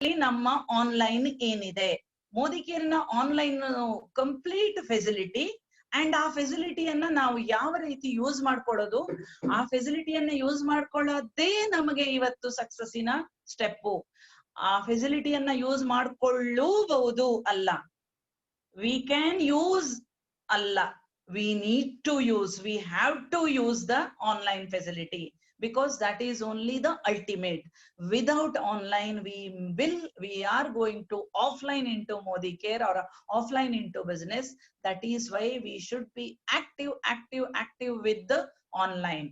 ನಮ್ಮ ಆನ್ಲೈನ್ ಏನಿದೆ, ಮೋದಿ ಕೇರ್ನ ಆನ್ಲೈನ್ ಕಂಪ್ಲೀಟ್ ಫೆಸಿಲಿಟಿ ಅಂಡ್ ಆ ಫೆಸಿಲಿಟಿಯನ್ನ ನಾವು ಯಾವ ರೀತಿ ಯೂಸ್ ಮಾಡ್ಕೊಳ್ಳೋದು, ಆ ಫೆಸಿಲಿಟಿಯನ್ನ ಯೂಸ್ ಮಾಡ್ಕೊಳ್ಳೋದೇ ನಮಗೆ ಇವತ್ತು ಸಕ್ಸಸ್ಸಿನ ಸ್ಟೆಪ್ಪು. ಆ ಫೆಸಿಲಿಟಿಯನ್ನ ಯೂಸ್ ಮಾಡ್ಕೊಳ್ಳಬಹುದು ಅಲ್ಲ, ವಿ ಕ್ಯಾನ್ ಯೂಸ್ ಅಲ್ಲ, we need to use, we have to use the online facility because that is only the ultimate. Without online we are going to offline into Modi care or offline into business. That is why we should be active with the online.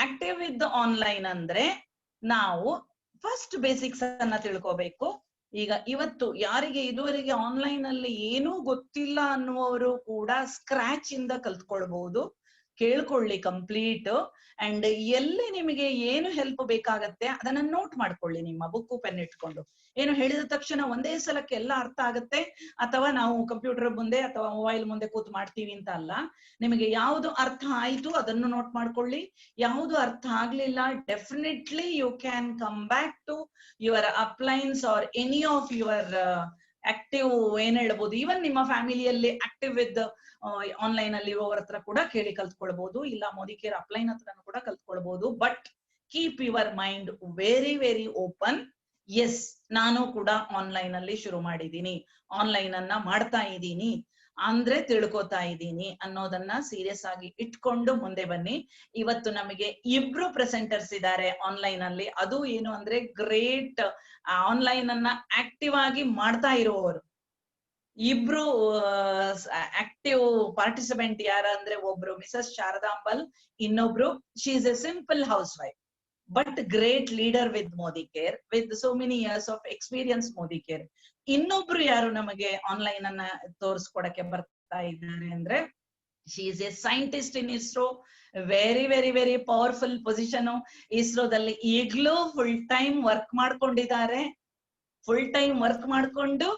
Active with the online ಅಂದ್ರೆ ನಾವು first basics ಅನ್ನ ತಿಳ್ಕೋಬೇಕು. ಈಗ ಇವತ್ತು ಯಾರಿಗೆ ಇದುವರೆಗೆ online ಅಲ್ಲಿ ಏನೂ ಗೊತ್ತಿಲ್ಲ ಅನ್ನುವರು ಕೂಡ ಸ್ಕ್ರಾಚ್ ಇಂದ ಕಲ್ತ್ಕೊಳ್ಬಹುದು, ಕೇಳ್ಕೊಳ್ಳಿ ಕಂಪ್ಲೀಟ್. ಅಂಡ್ ಎಲ್ಲಿ ನಿಮಗೆ ಏನು ಹೆಲ್ಪ್ ಬೇಕಾಗತ್ತೆ ಅದನ್ನ ನೋಟ್ ಮಾಡ್ಕೊಳ್ಳಿ, ನಿಮ್ಮ ಬುಕ್ಕು ಪೆನ್ ಇಟ್ಕೊಂಡು. ಏನು ಹೇಳಿದ ತಕ್ಷಣ ಒಂದೇ ಸಲಕ್ಕೆ ಎಲ್ಲ ಅರ್ಥ ಆಗತ್ತೆ ಅಥವಾ ನಾವು ಕಂಪ್ಯೂಟರ್ ಮುಂದೆ ಅಥವಾ ಮೊಬೈಲ್ ಮುಂದೆ ಕೂತ್ ಮಾಡ್ತೀವಿ ಅಂತ ಅಲ್ಲ. ನಿಮಗೆ ಯಾವುದು ಅರ್ಥ ಆಯ್ತು ಅದನ್ನು ನೋಟ್ ಮಾಡ್ಕೊಳ್ಳಿ, ಯಾವುದು ಅರ್ಥ ಆಗ್ಲಿಲ್ಲ definitely you can come back to your appliances or any of your active ಏನ್ ಹೇಳ್ಬೋದು, ಈವನ್ ನಿಮ್ಮ ಫ್ಯಾಮಿಲಿಯಲ್ಲಿ ಆಕ್ಟಿವ್ ವಿತ್ ಆನ್ಲೈನ್ ಅಲ್ಲಿ ಇರೋರ ಹತ್ರ ಕೂಡ ಕೇಳಿ ಕಲ್ತ್ಕೊಳ್ಬಹುದು, ಇಲ್ಲ ಮೋದಿ ಕೇರ್ ಅಪ್ಲೈನ್ ಹತ್ರನೂ ಕೂಡ ಕಲ್ತ್ಕೊಳ್ಬಹುದು. But keep your mind very very open. Yes, ನಾನು ಕೂಡ ಆನ್ಲೈನ್ ಅಲ್ಲಿ ಶುರು ಮಾಡಿದ್ದೀನಿ, ಆನ್ಲೈನ್ ಅನ್ನ ಮಾಡ್ತಾ ಇದ್ದೀನಿ ಅಂದ್ರೆ ತಿಳ್ಕೊತಾ ಇದ್ದೀನಿ ಅನ್ನೋದನ್ನ ಸೀರಿಯಸ್ ಆಗಿ ಇಟ್ಕೊಂಡು ಮುಂದೆ ಬನ್ನಿ. ಇವತ್ತು ನಮಗೆ ಇಬ್ರು ಪ್ರೆಸೆಂಟರ್ಸ್ ಇದ್ದಾರೆ ಆನ್ಲೈನ್ ಅಲ್ಲಿ. ಅದು ಏನು ಅಂದ್ರೆ ಗ್ರೇಟ್ ಆನ್ಲೈನ್ ಅನ್ನ ಆಕ್ಟಿವ್ ಆಗಿ ಮಾಡ್ತಾ ಇರುವವರು. ಇಬ್ರು ಆಕ್ಟಿವ್ ಪಾರ್ಟಿಸಿಪೆಂಟ್ ಯಾರ ಅಂದ್ರೆ ಒಬ್ರು ಮಿಸಸ್ ಶಾರದಾಂಬಲ್, ಇನ್ನೊಬ್ರು she is a simple housewife but great leader with Modi care with so many years of experience Modi care. ಇನ್ನೊಬ್ರು ಯಾರು ನಮಗೆ ಆನ್ಲೈನ್ ಅನ್ನ ತೋರಿಸ್ಕೊಡಕ್ಕೆ ಬರ್ತಾ ಇದ್ದಾರೆ ಅಂದ್ರೆ she is a scientist in ISRO, very very very powerful position ಇಸ್ರೋದಲ್ಲಿ. ಈಗ್ಲೂ ಫುಲ್ ಟೈಮ್ ವರ್ಕ್ ಮಾಡ್ಕೊಂಡಿದ್ದಾರೆ. ಫುಲ್ ಟೈಮ್ ವರ್ಕ್ ಮಾಡ್ಕೊಂಡು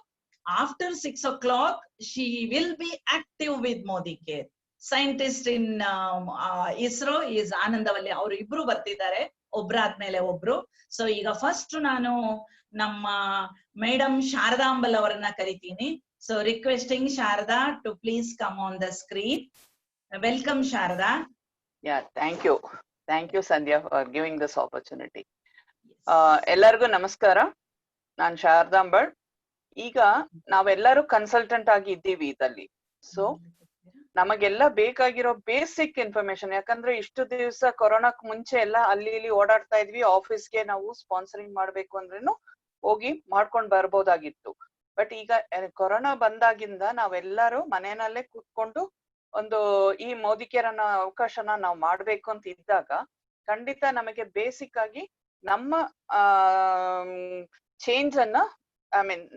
after 6 o'clock she will be active with Modi Care. Scientist in ISRO is ಆನಂದವಲ್ಲಿ. ಅವರು ಇಬ್ರು ಬರ್ತಿದ್ದಾರೆ, ಒಬ್ರಾದ್ಮೇಲೆ ಒಬ್ರು. ಸೊ ಈಗ ಫಸ್ಟ್ ನಾನು ನಮ್ಮ ಮೇಡಮ್ ಶಾರದಾಂಬಲ್ ಅವರನ್ನ ಕರಿತೀನಿ. So requesting Sharada to please come on the screen. Welcome Sharada. Thank you Sandhya for giving this opportunity. ಎಲ್ಲರಿಗೂ ನಮಸ್ಕಾರ, ನಾನ್ ಶಾರದಾಂಬಳ್. ಈಗ ನಾವೆಲ್ಲರೂ ಕನ್ಸಲ್ಟೆಂಟ್ ಆಗಿ ಇದ್ದೀವಿ ಇದಲ್ಲಿ. ಸೊ ನಮಗೆಲ್ಲ ಬೇಕಾಗಿರೋ ಬೇಸಿಕ್ ಇನ್ಫಾರ್ಮೇಶನ್, ಯಾಕಂದ್ರೆ ಇಷ್ಟು ದಿವಸ ಕೊರೋನಾಕ್ ಮುಂಚೆ ಎಲ್ಲ ಅಲ್ಲಿ ಇಲ್ಲಿ ಓಡಾಡ್ತಾ ಇದ್ವಿ, ಆಫೀಸ್ಗೆ ನಾವು ಸ್ಪಾನ್ಸರಿಂಗ್ ಮಾಡ್ಬೇಕು ಅಂದ್ರೇನು ಹೋಗಿ ಮಾಡ್ಕೊಂಡ್ ಬರ್ಬೋದಾಗಿತ್ತು. ಬಟ್ ಈಗ ಕೊರೋನಾ ಬಂದಾಗಿಂದ ನಾವೆಲ್ಲರೂ ಮನೆಯಲ್ಲೇ ಕೂತ್ಕೊಂಡು ಒಂದು ಈ ಮೋದಿ ಕೇರ್ ಅನ್ನೋ ಅವಕಾಶನ ನಾವು ಮಾಡ್ಬೇಕು ಅಂತ ಇದ್ದಾಗ ಖಂಡಿತ ನಮಗೆ ಬೇಸಿಕ್ ಆಗಿ ನಮ್ಮ ಚೇಂಜ್ ಅನ್ನ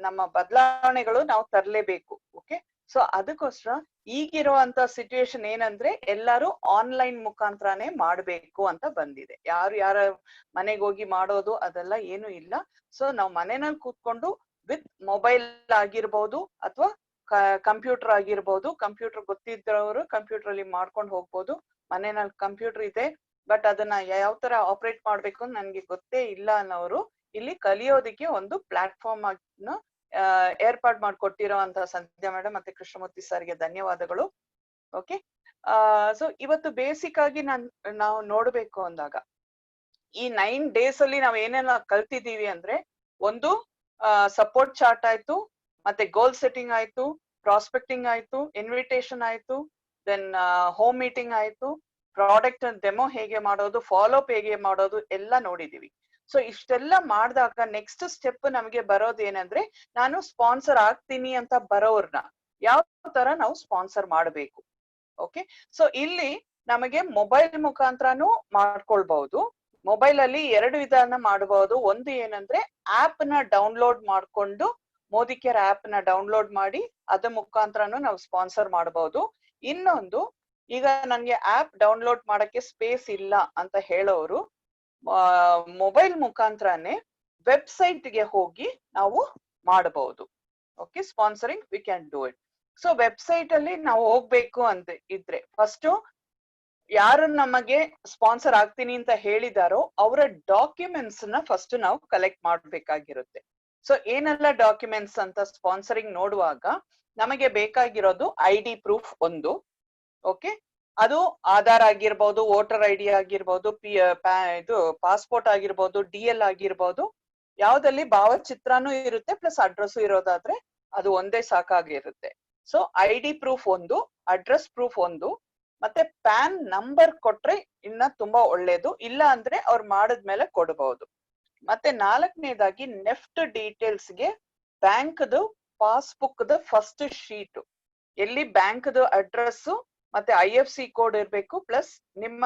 ನಮ್ಮ ಬದಲಾವಣೆಗಳು ನಾವು ತರಲೇಬೇಕು. ಓಕೆ, ಸೊ ಅದಕ್ಕೋಸ್ಕರ ಈಗಿರುವಂತ ಸಿಚುವೇಶನ್ ಏನಂದ್ರೆ ಎಲ್ಲರೂ ಆನ್ಲೈನ್ ಮುಖಾಂತರನೇ ಮಾಡ್ಬೇಕು ಅಂತ ಬಂದಿದೆ. ಯಾರ ಮನೆಗೆ ಹೋಗಿ ಮಾಡೋದು ಅದೆಲ್ಲ ಏನು ಇಲ್ಲ. ಸೊ ನಾವು ಮನೆಯಲ್ಲಿ ಕೂತ್ಕೊಂಡು ವಿತ್ ಮೊಬೈಲ್ ಆಗಿರ್ಬೋದು ಅಥವಾ ಕಂಪ್ಯೂಟರ್ ಆಗಿರ್ಬೋದು, ಕಂಪ್ಯೂಟರ್ ಗೊತ್ತಿದ್ದವರು ಕಂಪ್ಯೂಟರ್ ಅಲ್ಲಿ ಮಾಡ್ಕೊಂಡು ಹೋಗ್ಬೋದು. ಮನೆಯಲ್ಲಿ ಕಂಪ್ಯೂಟರ್ ಇದೆ ಬಟ್ ಅದನ್ನ ಯಾವ ತರ ಆಪರೇಟ್ ಮಾಡ್ಬೇಕು ಅಂತ ನನ್ಗೆ ಗೊತ್ತೇ ಇಲ್ಲ ಅನ್ನೋರು ಇಲ್ಲಿ ಕಲಿಯೋದಕ್ಕೆ ಒಂದು ಪ್ಲಾಟ್ಫಾರ್ಮ್ ಅನ್ನು ಏರ್ಪಾಡು ಮಾಡ್ಕೊಟ್ಟಿರೋ ಅಂತ ಸಂಧ್ಯಾ ಮೇಡಮ್ ಮತ್ತೆ ಕೃಷ್ಣಮೂರ್ತಿ ಸರ್ಗೆ ಧನ್ಯವಾದಗಳು. ಓಕೆ, ಸೊ ಇವತ್ತು ಬೇಸಿಕ್ ಆಗಿ ನಾವು ನೋಡ್ಬೇಕು ಅಂದಾಗ ಈ 9 days ಅಲ್ಲಿ ನಾವ್ ಏನೆಲ್ಲ ಕಲ್ತಿದೀವಿ ಅಂದ್ರೆ, ಒಂದು ಸಪೋರ್ಟ್ ಚಾರ್ಟ್ ಆಯ್ತು, ಮತ್ತೆ ಗೋಲ್ ಸೆಟ್ಟಿಂಗ್ ಆಯ್ತು, ಪ್ರಾಸ್ಪೆಕ್ಟಿಂಗ್ ಆಯ್ತು, ಇನ್ವಿಟೇಷನ್ ಆಯ್ತು, ದೆನ್ ಹೋಮ್ ಮೀಟಿಂಗ್ ಆಯ್ತು, ಪ್ರಾಡಕ್ಟ್ ಡೆಮೋ ಹೇಗೆ ಮಾಡೋದು, ಫಾಲೋ ಅಪ್ ಹೇಗೆ ಮಾಡೋದು ಎಲ್ಲ ನೋಡಿದೀವಿ. ಸೊ ಇಷ್ಟೆಲ್ಲ ಮಾಡಿದಾಗ ನೆಕ್ಸ್ಟ್ ಸ್ಟೆಪ್ ನಮಗೆ ಬರೋದು ಏನಂದ್ರೆ, ನಾನು ಸ್ಪಾನ್ಸರ್ ಆಗ್ತೀನಿ ಅಂತ ಬರೋರ್ನ ಯಾವ ತರ ನಾವು ಸ್ಪಾನ್ಸರ್ ಮಾಡಬೇಕು. ಓಕೆ, ಸೊ ಇಲ್ಲಿ ನಮಗೆ ಮೊಬೈಲ್ ಮುಖಾಂತರನು ಮಾಡ್ಕೊಳ್ಬಹುದು. ಮೊಬೈಲ್ ಅಲ್ಲಿ 2 ವಿಧಾನ ಮಾಡಬಹುದು. ಒಂದು ಏನಂದ್ರೆ ಆಪ್ ನ ಡೌನ್ಲೋಡ್ ಮಾಡ್ಕೊಂಡು ಮೋದಿ ಕೇರ್ ಆಪ್ ನ ಡೌನ್ಲೋಡ್ ಮಾಡಿ ಅದ್ರ ಮುಖಾಂತರನು ನಾವು ಸ್ಪಾನ್ಸರ್ ಮಾಡಬಹುದು. ಇನ್ನೊಂದು, ಈಗ ನನ್ಗೆ ಆಪ್ ಡೌನ್ಲೋಡ್ ಮಾಡಕ್ಕೆ ಸ್ಪೇಸ್ ಇಲ್ಲ ಅಂತ ಹೇಳೋರು ಮೊಬೈಲ್ ಮುಖಾಂತರನೇ ವೆಬ್ಸೈಟ್ ಗೆ ಹೋಗಿ ನಾವು ಮಾಡಬಹುದು. Okay, sponsoring we can do it. So website ಅಲ್ಲಿ ನಾವು ಹೋಗ್ಬೇಕು ಅಂತ ಇದ್ರೆ, ಫಸ್ಟ್ ಯಾರು ನಮಗೆ ಸ್ಪಾನ್ಸರ್ ಆಗ್ತೀನಿ ಅಂತ ಹೇಳಿದಾರೋ ಅವರ ಡಾಕ್ಯುಮೆಂಟ್ಸ್ ನ ಫಸ್ಟ್ ನಾವು ಕಲೆಕ್ಟ್ ಮಾಡ್ಬೇಕಾಗಿರುತ್ತೆ. ಸೊ ಏನೆಲ್ಲ ಡಾಕ್ಯುಮೆಂಟ್ಸ್ ಅಂತ ಸ್ಪಾನ್ಸರಿಂಗ್ ನೋಡುವಾಗ ನಮಗೆ ಬೇಕಾಗಿರೋದು ID ಪ್ರೂಫ್ ಒಂದು. ಓಕೆ, ಅದು ಆಧಾರ್ ಆಗಿರ್ಬೋದು, ವೋಟರ್ ID ಆಗಿರ್ಬೋದು, ಇದು ಪಾಸ್ಪೋರ್ಟ್ ಆಗಿರ್ಬೋದು, DL ಆಗಿರ್ಬೋದು, ಯಾವ್ದಲ್ಲಿ ಭಾವಚಿತ್ರನೂ ಇರುತ್ತೆ ಪ್ಲಸ್ ಅಡ್ರೆಸ್ ಇರೋದಾದ್ರೆ ಅದು ಒಂದೇ ಸಾಕಾಗಿರುತ್ತೆ. ಸೊ ID ಪ್ರೂಫ್ ಒಂದು, ಅಡ್ರೆಸ್ ಪ್ರೂಫ್ ಒಂದು, ಮತ್ತೆ ಪ್ಯಾನ್ ನಂಬರ್ ಕೊಟ್ರೆ ಇನ್ನ ತುಂಬಾ ಒಳ್ಳೇದು, ಇಲ್ಲ ಅಂದ್ರೆ ಅವ್ರು ಮಾಡಿದ್ಮೇಲೆ ಕೊಡಬಹುದು. ಮತ್ತೆ ನಾಲ್ಕನೇದಾಗಿ ನೆಫ್ಟ್ ಡೀಟೇಲ್ಸ್ಗೆ ಬ್ಯಾಂಕ್ದು ಪಾಸ್ಬುಕ್ ಫಸ್ಟ್ ಶೀಟ್, ಎಲ್ಲಿ ಬ್ಯಾಂಕ್ದು ಅಡ್ರೆಸ್ ಮತ್ತೆ IFC ಕೋಡ್ ಇರ್ಬೇಕು, ಪ್ಲಸ್ ನಿಮ್ಮ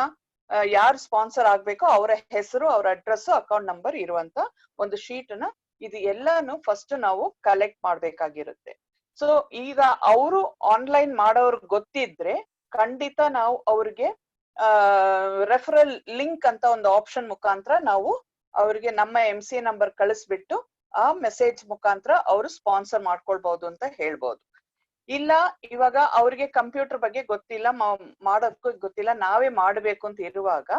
ಯಾರು ಸ್ಪಾನ್ಸರ್ ಆಗ್ಬೇಕು ಅವರ ಹೆಸರು, ಅವ್ರ ಅಡ್ರೆಸ್, ಅಕೌಂಟ್ ನಂಬರ್ ಇರುವಂತ ಒಂದು ಶೀಟ್ ನ ಇದು ಎಲ್ಲಾನು ಫಸ್ಟ್ ನಾವು ಕಲೆಕ್ಟ್ ಮಾಡ್ಬೇಕಾಗಿರುತ್ತೆ. ಸೊ ಈಗ ಅವರು ಆನ್ಲೈನ್ ಮಾಡೋರ್ಗ್ ಗೊತ್ತಿದ್ರೆ ಖಂಡಿತ ನಾವು ಅವ್ರಿಗೆ ರೆಫರಲ್ ಲಿಂಕ್ ಅಂತ ಒಂದು ಆಪ್ಷನ್ ಮುಖಾಂತರ ನಾವು ಅವ್ರಿಗೆ ನಮ್ಮ MCA ನಂಬರ್ ಕಳಿಸ್ಬಿಟ್ಟು ಆ ಮೆಸೇಜ್ ಮುಖಾಂತರ ಅವರು ಸ್ಪಾನ್ಸರ್ ಮಾಡ್ಕೊಳ್ಬಹುದು ಅಂತ ಹೇಳ್ಬೋದು. ಇಲ್ಲ ಇವಾಗ ಅವ್ರಿಗೆ ಕಂಪ್ಯೂಟರ್ ಬಗ್ಗೆ ಗೊತ್ತಿಲ್ಲ, ಮಾಡೋದಕ್ಕೂ ಗೊತ್ತಿಲ್ಲ, ನಾವೇ ಮಾಡ್ಬೇಕು ಅಂತ ಇರುವಾಗ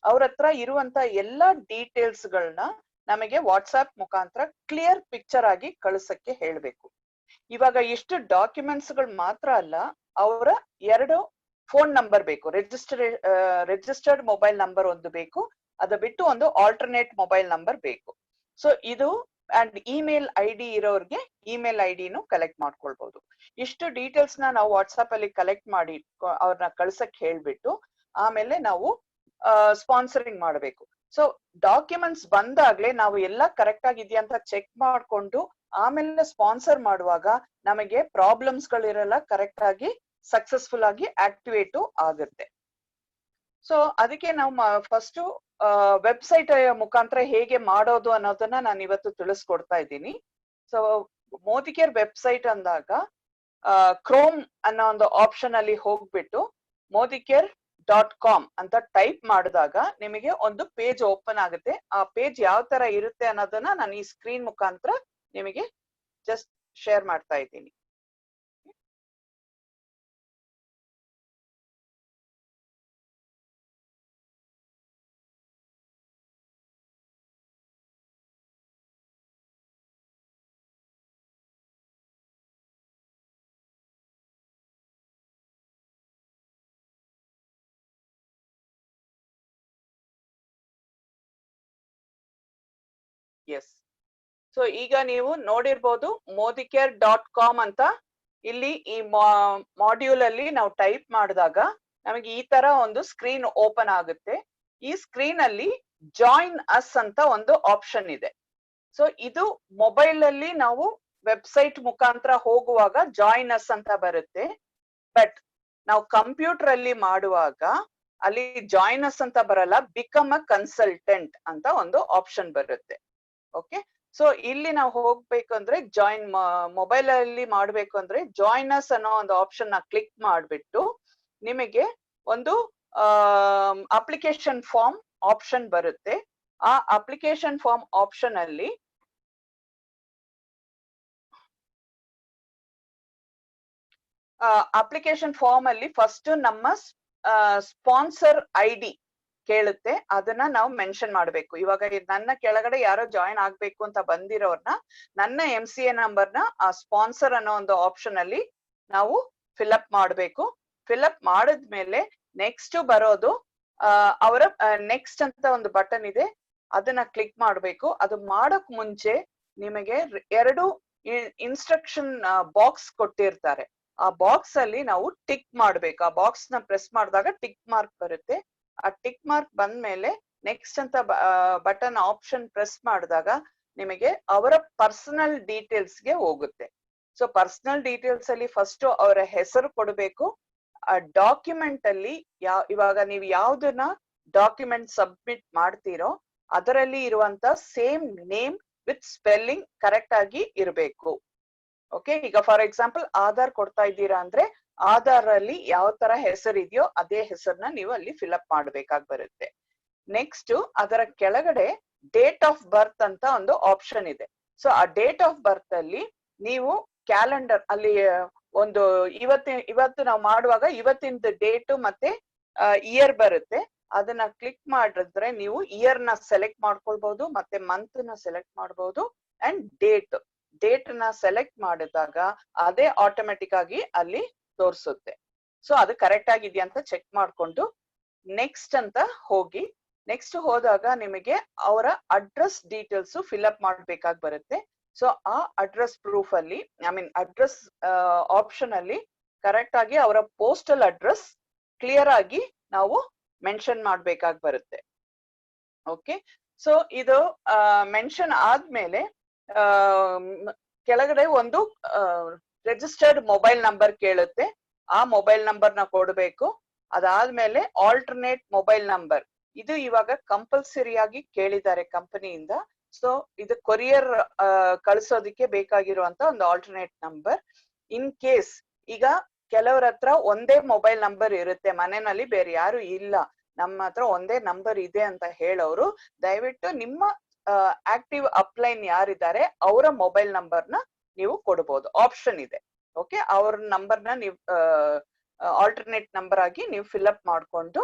ಅವ್ರ ಹತ್ರ ಇರುವಂತ ಎಲ್ಲಾ ಡೀಟೇಲ್ಸ್ ಗಳನ್ನ ನಮಗೆ ವಾಟ್ಸ್ಆಪ್ ಮುಖಾಂತರ ಕ್ಲಿಯರ್ ಪಿಕ್ಚರ್ ಆಗಿ ಕಳಿಸಕ್ಕೆ ಹೇಳ್ಬೇಕು. ಇವಾಗ ಇಷ್ಟು ಡಾಕ್ಯುಮೆಂಟ್ಸ್ ಗಳು ಮಾತ್ರ ಅಲ್ಲ, ಅವರ 2 ಫೋನ್ ನಂಬರ್ ಬೇಕು, ರಿಜಿಸ್ಟರ್ಡ್ ಮೊಬೈಲ್ ನಂಬರ್ ಒಂದು ಬೇಕು, ಅದು ಬಿಟ್ಟು ಒಂದು ಆಲ್ಟರ್ನೇಟ್ ಮೊಬೈಲ್ ನಂಬರ್ ಬೇಕು. ಸೊ ಇದು ಅಂಡ್ ಇಮೇಲ್ ID ಇರೋರ್ಗೆ ಇಮೇಲ್ IDನು ಕಲೆಕ್ಟ್ ಮಾಡ್ಕೊಳ್ಬಹುದು. ಇಷ್ಟು ಡೀಟೇಲ್ಸ್ ನಾವು ವಾಟ್ಸ್ಆಪ್ ಅಲ್ಲಿ ಕಲೆಕ್ಟ್ ಮಾಡಿ ಅವ್ರನ್ನ ಕಳ್ಸಕ್ ಹೇಳ್ಬಿಟ್ಟು ಆಮೇಲೆ ನಾವು ಸ್ಪಾನ್ಸರಿಂಗ್ ಮಾಡಬೇಕು. ಸೊ ಡಾಕ್ಯುಮೆಂಟ್ಸ್ ಬಂದಾಗ್ಲೇ ನಾವು ಎಲ್ಲ ಕರೆಕ್ಟ್ ಆಗಿದೆಯಾ ಅಂತ ಚೆಕ್ ಮಾಡ್ಕೊಂಡು ಆಮೇಲೆ ಸ್ಪಾನ್ಸರ್ ಮಾಡುವಾಗ ನಮಗೆ ಪ್ರಾಬ್ಲಮ್ಸ್ ಗಳಿರಲ್ಲ, ಕರೆಕ್ಟ್ ಆಗಿ ಸಕ್ಸಸ್ಫುಲ್ ಆಗಿ ಆಕ್ಟಿವೇಟ್ ಆಗುತ್ತೆ. ಸೊ ಅದಕ್ಕೆ ನಾವು ಫಸ್ಟ್ ವೆಬ್ಸೈಟ್ ಮುಖಾಂತರ ಹೇಗೆ ಮಾಡೋದು ಅನ್ನೋದನ್ನ ನಾನು ಇವತ್ತು ತಿಳಿಸ್ಕೊಡ್ತಾ ಇದ್ದೀನಿ. ಸೊ ಮೋದಿಕೇರ್ ವೆಬ್ಸೈಟ್ ಅಂದಾಗ ಕ್ರೋಮ್ ಅನ್ನೋ ಒಂದು ಆಪ್ಷನ್ ಅಲ್ಲಿ ಹೋಗ್ಬಿಟ್ಟು modicare.com ಅಂತ ಟೈಪ್ ಮಾಡಿದಾಗ ನಿಮಗೆ ಒಂದು ಪೇಜ್ ಓಪನ್ ಆಗುತ್ತೆ. ಆ ಪೇಜ್ ಯಾವ ತರ ಇರುತ್ತೆ ಅನ್ನೋದನ್ನ ನಾನು ಈ ಸ್ಕ್ರೀನ್ ಮುಖಾಂತರ ನಿಮಗೆ ಜಸ್ಟ್ ಶೇರ್ ಮಾಡ್ತಾ ಇದ್ದೀನಿ. ಎಸ್, ಸೊ ಈಗ ನೀವು ನೋಡಿರ್ಬೋದು modicare.com ಅಂತ ಇಲ್ಲಿ ಈ ಮಾಡ್ಯೂಲ್ ಅಲ್ಲಿ ನಾವು ಟೈಪ್ ಮಾಡಿದಾಗ ನಮಗೆ ಈ ತರ ಒಂದು ಸ್ಕ್ರೀನ್ ಓಪನ್ ಆಗುತ್ತೆ. ಈ ಸ್ಕ್ರೀನ್ ಅಲ್ಲಿ ಜಾಯಿನ್ ಅಸ್ ಅಂತ ಒಂದು ಆಪ್ಷನ್ ಇದೆ. ಸೊ ಇದು ಮೊಬೈಲ್ ಅಲ್ಲಿ ನಾವು ವೆಬ್ಸೈಟ್ ಮುಖಾಂತರ ಹೋಗುವಾಗ ಜಾಯಿನ್ ಅಸ್ ಅಂತ ಬರುತ್ತೆ. ಬಟ್ ನಾವು ಕಂಪ್ಯೂಟರ್ ಅಲ್ಲಿ ಮಾಡುವಾಗ ಅಲ್ಲಿ ಜಾಯಿನ್ ಅಸ್ ಅಂತ ಬರಲ್ಲ, ಬಿಕಮ್ ಅ ಕನ್ಸಲ್ಟೆಂಟ್ ಅಂತ ಒಂದು ಆಪ್ಷನ್ ಬರುತ್ತೆ. ಓಕೆ, ಸೊ ಇಲ್ಲಿ ನಾವು ಹೋಗ್ಬೇಕು ಅಂದ್ರೆ ಮೊಬೈಲ್ ಅಲ್ಲಿ ಮಾಡ್ಬೇಕು ಅಂದ್ರೆ ಜಾಯಿನ್ ಅಸ್ ಅನ್ನೋ ಒಂದು ಆಪ್ಷನ್ ನ ಕ್ಲಿಕ್ ಮಾಡ್ಬಿಟ್ಟು ನಿಮಗೆ ಒಂದು ಅಪ್ಲಿಕೇಶನ್ ಫಾರ್ಮ್ ಆಪ್ಷನ್ ಬರುತ್ತೆ. ಆ ಅಪ್ಲಿಕೇಶನ್ ಫಾರ್ಮ್ ಆಪ್ಷನ್ ಅಲ್ಲಿ ಅಪ್ಲಿಕೇಶನ್ ಫಾರ್ಮ್ ಅಲ್ಲಿ ಫಸ್ಟ್ ನಮ್ಮ ಸ್ಪಾನ್ಸರ್ ID ಕೇಳುತ್ತೆ, ಅದನ್ನ ನಾವು ಮೆನ್ಷನ್ ಮಾಡ್ಬೇಕು. ಇವಾಗ ನನ್ನ ಕೆಳಗಡೆ ಯಾರೋ ಜಾಯಿನ್ ಆಗ್ಬೇಕು ಅಂತ ಬಂದಿರೋರ್ನ ನನ್ನ MCA ನಂಬರ್ನ ಆ ಸ್ಪಾನ್ಸರ್ ಅನ್ನೋ ಒಂದು ಆಪ್ಷನ್ ಅಲ್ಲಿ ನಾವು ಫಿಲ್ಅಪ್ ಮಾಡ್ಬೇಕು. ಫಿಲ್ಅಪ್ ಮಾಡಿದ್ಮೇಲೆ ನೆಕ್ಸ್ಟ್ ಬರೋದು ಅವರ ನೆಕ್ಸ್ಟ್ ಅಂತ ಒಂದು ಬಟನ್ ಇದೆ, ಅದನ್ನ ಕ್ಲಿಕ್ ಮಾಡ್ಬೇಕು. ಅದು ಮಾಡಕ್ ಮುಂಚೆ ನಿಮಗೆ 2 ಇನ್ಸ್ಟ್ರಕ್ಷನ್ ಬಾಕ್ಸ್ ಕೊಟ್ಟಿರ್ತಾರೆ. ಆ ಬಾಕ್ಸ್ ಅಲ್ಲಿ ನಾವು ಟಿಕ್ ಮಾಡ್ಬೇಕು. ಆ ಬಾಕ್ಸ್ ನ ಪ್ರೆಸ್ ಮಾಡಿದಾಗ ಟಿಕ್ ಮಾರ್ಕ್ ಬರುತ್ತೆ. ಆ ಟಿಕ್ ಮಾರ್ಕ್ ಬಂದ್ಮೇಲೆ ನೆಕ್ಸ್ಟ್ ಅಂತ ಬಟನ್ ಆಪ್ಷನ್ ಪ್ರೆಸ್ ಮಾಡಿದಾಗ ನಿಮಗೆ ಅವರ ಪರ್ಸನಲ್ ಡೀಟೇಲ್ಸ್ ಗೆ ಹೋಗುತ್ತೆ. ಸೊ ಪರ್ಸನಲ್ ಡೀಟೇಲ್ಸ್ ಅಲ್ಲಿ ಫಸ್ಟ್ ಅವರ ಹೆಸರು ಕೊಡಬೇಕು. ಆ ಡಾಕ್ಯುಮೆಂಟ್ ಅಲ್ಲಿ ಇವಾಗ ನೀವು ಯಾವ್ದನ್ನ ಡಾಕ್ಯುಮೆಂಟ್ ಸಬ್ಮಿಟ್ ಮಾಡ್ತೀರೋ ಅದರಲ್ಲಿ ಇರುವಂತ same name with spelling correct ಆಗಿ ಇರಬೇಕು. ಓಕೆ, ಈಗ ಫಾರ್ ಎಕ್ಸಾಂಪಲ್ ಆಧಾರ್ ಕೊಡ್ತಾ ಇದ್ದೀರಾ ಅಂದ್ರೆ ಆಧಾರ್ ಅಲ್ಲಿ ಯಾವ ತರ ಹೆಸರಿದೆಯೋ ಅದೇ ಹೆಸರನ್ನ ನೀವು ಅಲ್ಲಿ ಫಿಲ್ಅಪ್ ಮಾಡ್ಬೇಕಾಗಿ ಬರುತ್ತೆ. ನೆಕ್ಸ್ಟ್ ಅದರ ಕೆಳಗಡೆ ಡೇಟ್ ಆಫ್ ಬರ್ತ್ ಅಂತ ಒಂದು ಆಪ್ಷನ್ ಇದೆ. ಸೊ ಆ ಡೇಟ್ ಆಫ್ ಬರ್ತ್ ಅಲ್ಲಿ ನೀವು ಕ್ಯಾಲೆಂಡರ್ ಅಲ್ಲಿ ಒಂದು ಇವತ್ತು ನಾವು ಮಾಡುವಾಗ ಇವತ್ತಿನ ಡೇಟ್ ಮತ್ತೆ ಇಯರ್ ಬರುತ್ತೆ. ಅದನ್ನ ಕ್ಲಿಕ್ ಮಾಡಿದ್ರೆ ನೀವು ಇಯರ್ ನ ಸೆಲೆಕ್ಟ್ ಮಾಡ್ಕೊಳ್ಬಹುದು, ಮತ್ತೆ ಮಂತ್ ನ ಸೆಲೆಕ್ಟ್ ಮಾಡಬಹುದು, ಅಂಡ್ ಡೇಟ್ ನ ಸೆಲೆಕ್ಟ್ ಮಾಡಿದಾಗ ಅದೇ ಆಟೋಮೆಟಿಕ್ ಆಗಿ ಅಲ್ಲಿ ತೋರಿಸುತ್ತೆ. ಸೊ ಅದು ಕರೆಕ್ಟ್ ಆಗಿದೆಯಾ ಅಂತ ಚೆಕ್ ಮಾಡ್ಕೊಂಡು ನೆಕ್ಸ್ಟ್ ಅಂತ ಹೋಗಿ, ನೆಕ್ಸ್ಟ್ ಹೋದಾಗ ನಿಮಗೆ ಅವರ ಅಡ್ರೆಸ್ ಡೀಟೇಲ್ಸ್ ಫಿಲ್ಅಪ್ ಮಾಡ್ಬೇಕಾಗಿ ಬರುತ್ತೆ. ಸೊ ಆ ಅಡ್ರೆಸ್ ಪ್ರೂಫ್ ಅಲ್ಲಿ ಅಡ್ರೆಸ್ ಆಪ್ಷನ್ ಅಲ್ಲಿ ಕರೆಕ್ಟ್ ಆಗಿ ಅವರ ಪೋಸ್ಟಲ್ ಅಡ್ರೆಸ್ ಕ್ಲಿಯರ್ ಆಗಿ ನಾವು ಮೆನ್ಷನ್ ಮಾಡ್ಬೇಕಾಗಿ ಬರುತ್ತೆ. ಓಕೆ, ಸೊ ಇದು ಮೆನ್ಷನ್ ಆದ್ಮೇಲೆ ಕೆಳಗಡೆ ಒಂದು ರಿಜಿಸ್ಟರ್ಡ್ ಮೊಬೈಲ್ ನಂಬರ್ ಕೇಳುತ್ತೆ. ಆ ಮೊಬೈಲ್ ನಂಬರ್ ನ ಕೊಡಬೇಕು. ಅದಾದ್ಮೇಲೆ ಆಲ್ಟರ್ನೇಟ್ ಮೊಬೈಲ್ ನಂಬರ್, ಇದು ಇವಾಗ ಕಂಪಲ್ಸರಿ ಆಗಿ ಕೇಳಿದ್ದಾರೆ ಕಂಪನಿಯಿಂದ. ಸೊ ಇದು ಕೊರಿಯರ್ ಕಳಿಸೋದಿಕ್ಕೆ ಬೇಕಾಗಿರುವಂತ ಒಂದು ಆಲ್ಟರ್ನೇಟ್ ನಂಬರ್. ಇನ್ ಕೇಸ್ ಈಗ ಕೆಲವ್ರ ಹತ್ರ ಒಂದೇ ಮೊಬೈಲ್ ನಂಬರ್ ಇರುತ್ತೆ, ಮನೆಯಲ್ಲಿ ಬೇರೆ ಯಾರು ಇಲ್ಲ, ನಮ್ಮ ಹತ್ರ ಒಂದೇ ನಂಬರ್ ಇದೆ ಅಂತ ಹೇಳೋರು ದಯವಿಟ್ಟು ನಿಮ್ಮ ಆಕ್ಟಿವ್ ಅಪ್ಲೈನ್ ಯಾರಿದ್ದಾರೆ ಅವರ ಮೊಬೈಲ್ ನಂಬರ್ನ ನೀವು ಕೊಡಬಹುದು, ಆಪ್ಷನ್ ಇದೆ. ಓಕೆ, ಅವ್ರ ನಂಬರ್ನ ನೀವು ಆಲ್ಟರ್ನೇಟ್ ನಂಬರ್ ಆಗಿ ನೀವು ಫಿಲ್ಅಪ್ ಮಾಡ್ಕೊಂಡು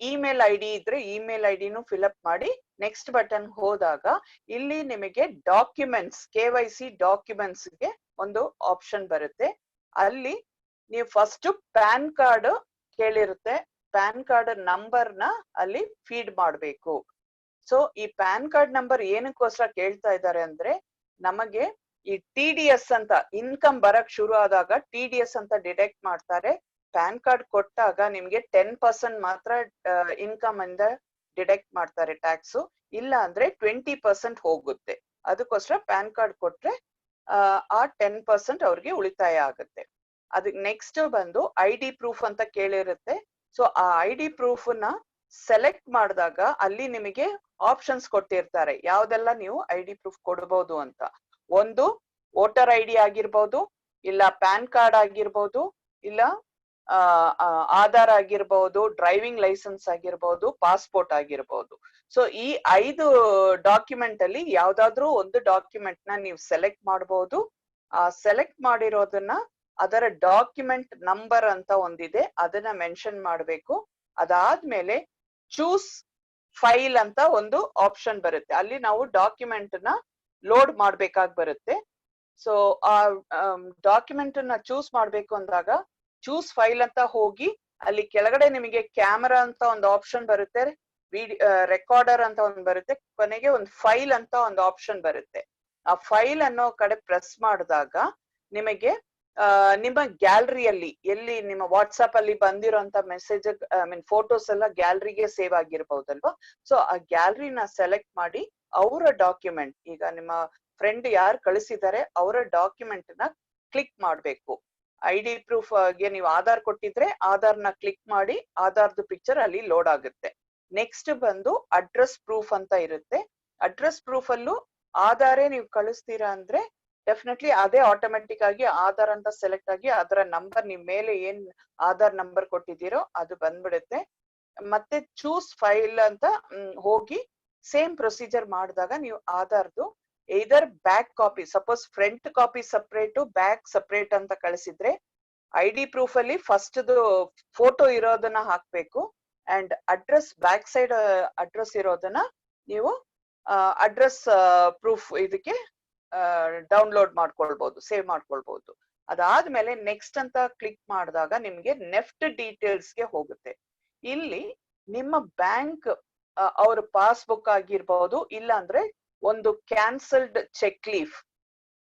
ಇಮೇಲ್ ಐ ಡಿ ಇದ್ರೆ ಇಮೇಲ್ ಐ ಡಿನೂ ಫಿಲ್ಅಪ್ ಮಾಡಿ ನೆಕ್ಸ್ಟ್ ಬಟನ್ ಹೋದಾಗ ಇಲ್ಲಿ ನಿಮಗೆ ಡಾಕ್ಯುಮೆಂಟ್ಸ್ KYC ಡಾಕ್ಯುಮೆಂಟ್ಸ್ ಗೆ ಒಂದು ಆಪ್ಷನ್ ಬರುತ್ತೆ. ಅಲ್ಲಿ ನೀವು ಫಸ್ಟ್ ಪ್ಯಾನ್ ಕಾರ್ಡ್ ಕೇಳಿರುತ್ತೆ, ಪ್ಯಾನ್ ಕಾರ್ಡ್ ನಂಬರ್ ನ ಅಲ್ಲಿ ಫೀಡ್ ಮಾಡಬೇಕು. ಸೊ ಈ ಪ್ಯಾನ್ ಕಾರ್ಡ್ ನಂಬರ್ ಏನಕ್ಕೋಸ್ಕರ ಕೇಳ್ತಾ ಇದ್ದಾರೆ ಅಂದ್ರೆ, ನಮಗೆ ಈ TDS ಅಂತ ಇನ್ಕಮ್ ಬರಕ್ ಶುರು ಆದಾಗ TDS ಅಂತ ಡಿಡಕ್ಟ್ ಮಾಡ್ತಾರೆ. ಪ್ಯಾನ್ ಕಾರ್ಡ್ ಕೊಟ್ಟಾಗ ನಿಮ್ಗೆ 10% ಮಾತ್ರ ಇನ್ಕಮ್ ಇಂದ ಡಿಡಕ್ಟ್ ಮಾಡ್ತಾರೆ ಟ್ಯಾಕ್ಸ್, ಇಲ್ಲ ಅಂದ್ರೆ 20% ಹೋಗುತ್ತೆ. ಅದಕ್ಕೋಸ್ಕರ ಪ್ಯಾನ್ ಕಾರ್ಡ್ ಕೊಟ್ರೆ ಆ 10% ಅವ್ರಿಗೆ ಉಳಿತಾಯ ಆಗುತ್ತೆ. ಅದಕ್ಕೆ ನೆಕ್ಸ್ಟ್ ಬಂದು ID ಪ್ರೂಫ್ ಅಂತ ಕೇಳಿರುತ್ತೆ. ಸೊ ಆ ID ಪ್ರೂಫ್ ನ ಸೆಲೆಕ್ಟ್ ಮಾಡಿದಾಗ ಅಲ್ಲಿ ನಿಮಗೆ ಆಪ್ಷನ್ಸ್ ಕೊಟ್ಟಿರ್ತಾರೆ ಯಾವ್ದೆಲ್ಲ ನೀವು ID ಪ್ರೂಫ್ ಕೊಡಬಹುದು ಅಂತ. ಒಂದು ವೋಟರ್ ID ಆಗಿರ್ಬೋದು, ಇಲ್ಲ ಪ್ಯಾನ್ ಕಾರ್ಡ್ ಆಗಿರ್ಬೋದು, ಇಲ್ಲ ಆಧಾರ್ ಆಗಿರ್ಬೋದು, ಡ್ರೈವಿಂಗ್ ಲೈಸೆನ್ಸ್ ಆಗಿರ್ಬೋದು, ಪಾಸ್ಪೋರ್ಟ್ ಆಗಿರ್ಬೋದು. ಸೊ ಈ 5 ಡಾಕ್ಯುಮೆಂಟ್ ಅಲ್ಲಿ ಯಾವ್ದಾದ್ರು ಒಂದು ಡಾಕ್ಯುಮೆಂಟ್ ನ ನೀವು ಸೆಲೆಕ್ಟ್ ಮಾಡಬಹುದು. ಆ ಸೆಲೆಕ್ಟ್ ಮಾಡಿರೋದನ್ನ ಅದರ ಡಾಕ್ಯುಮೆಂಟ್ ನಂಬರ್ ಅಂತ ಒಂದಿದೆ, ಅದನ್ನ ಮೆನ್ಷನ್ ಮಾಡಬೇಕು. ಅದಾದ್ಮೇಲೆ ಚೂಸ್ ಫೈಲ್ ಅಂತ ಒಂದು ಆಪ್ಷನ್ ಬರುತ್ತೆ, ಅಲ್ಲಿ ನಾವು ಡಾಕ್ಯುಮೆಂಟ್ ನ ಲೋಡ್ ಮಾಡ್ಬೇಕಾಗಿ ಬರುತ್ತೆ. ಸೊ ಆ ಡಾಕ್ಯುಮೆಂಟ್ ನ ಚೂಸ್ ಮಾಡ್ಬೇಕು ಅಂದಾಗ ಚೂಸ್ ಫೈಲ್ ಅಂತ ಹೋಗಿ ಅಲ್ಲಿ ಕೆಳಗಡೆ ನಿಮಗೆ ಕ್ಯಾಮರಾ ಅಂತ ಒಂದು ಆಪ್ಷನ್ ಬರುತ್ತೆ, ರೆಕಾರ್ಡರ್ ಅಂತ ಒಂದು ಬರುತ್ತೆ, ಕೊನೆಗೆ ಒಂದು ಫೈಲ್ ಅಂತ ಒಂದು ಆಪ್ಷನ್ ಬರುತ್ತೆ. ಆ ಫೈಲ್ ಅನ್ನೋ ಕಡೆ ಪ್ರೆಸ್ ಮಾಡಿದಾಗ ನಿಮಗೆ ನಿಮ್ಮ ಗ್ಯಾಲರಿಯಲ್ಲಿ ಎಲ್ಲಿ ನಿಮ್ಮ ವಾಟ್ಸ್ಆಪ್ ಅಲ್ಲಿ ಬಂದಿರೋಂತ ಮೆಸೇಜ್ ಫೋಟೋಸ್ ಎಲ್ಲ ಗ್ಯಾಲರಿಗೆ ಸೇವ್ ಆಗಿರ್ಬಹುದಲ್ವಾ. ಸೊ ಆ ಗ್ಯಾಲರಿನ ಸೆಲೆಕ್ಟ್ ಮಾಡಿ ಅವರ ಡಾಕ್ಯುಮೆಂಟ್, ಈಗ ನಿಮ್ಮ ಫ್ರೆಂಡ್ ಯಾರು ಕಳಿಸಿದ್ದಾರೆ ಅವರ ಡಾಕ್ಯುಮೆಂಟ್ ನ ಕ್ಲಿಕ್ ಮಾಡ್ಬೇಕು. ID ಪ್ರೂಫ್ ಗೆ ನೀವು ಆಧಾರ್ ಕೊಟ್ಟಿದ್ರೆ ಆಧಾರ್ನ ಕ್ಲಿಕ್ ಮಾಡಿ ಆಧಾರ್ದು ಪಿಕ್ಚರ್ ಅಲ್ಲಿ ಲೋಡ್ ಆಗುತ್ತೆ. ನೆಕ್ಸ್ಟ್ ಬಂದು ಅಡ್ರೆಸ್ ಪ್ರೂಫ್ ಅಂತ ಇರುತ್ತೆ. ಅಡ್ರೆಸ್ ಪ್ರೂಫ್ ಅಲ್ಲೂ ಆಧಾರೇ ನೀವು ಕಳಿಸ್ತೀರಾ ಅಂದ್ರೆ ಡೆಫಿನೆಟ್ಲಿ ಅದೇ ಆಟೋಮೆಟಿಕ್ ಆಗಿ ಆಧಾರ್ ಅಂತ ಸೆಲೆಕ್ಟ್ ಆಗಿ ಅದರ ನಂಬರ್ ನಿಮ್ ಮೇಲೆ ಏನ್ ಆಧಾರ್ ನಂಬರ್ ಕೊಟ್ಟಿದ್ದೀರೋ ಅದು ಬಂದ್ಬಿಡುತ್ತೆ. ಮತ್ತೆ ಚೂಸ್ ಫೈಲ್ ಅಂತ ಹೋಗಿ ಸೇಮ್ ಪ್ರೊಸೀಜರ್ ಮಾಡಿದಾಗ ನೀವು ಆಧಾರ್ದು either back copy, suppose front copy separate back separate ಅಂತ ಕಳಿಸಿದ್ರೆ ID ಪ್ರೂಫ್ ಅಲ್ಲಿ ಫಸ್ಟ್ ಫೋಟೋ ಇರೋದನ್ನ ಹಾಕ್ಬೇಕು and address back side address ಇರೋದನ್ನ ನೀವು ಅಡ್ರೆಸ್ ಪ್ರೂಫ್ ಇದಕ್ಕೆ ಡೌನ್ಲೋಡ್ ಮಾಡ್ಕೊಳ್ಬಹುದು, ಸೇವ್ ಮಾಡ್ಕೊಳ್ಬಹುದು. ಅದಾದ್ಮೇಲೆ ನೆಕ್ಸ್ಟ್ ಅಂತ ಕ್ಲಿಕ್ ಮಾಡಿದಾಗ ನಿಮ್ಗೆ ನೆಫ್ಟ್ ಡೀಟೇಲ್ಸ್ ಗೆ ಹೋಗುತ್ತೆ. ಇಲ್ಲಿ ನಿಮ್ಮ ಬ್ಯಾಂಕ್ ಅವ್ರ ಪಾಸ್ಬುಕ್ ಆಗಿರ್ಬಹುದು, ಇಲ್ಲ ಅಂದ್ರೆ ಒಂದು ಕ್ಯಾನ್ಸಲ್ಡ್ ಚೆಕ್ ಲೀಫ್.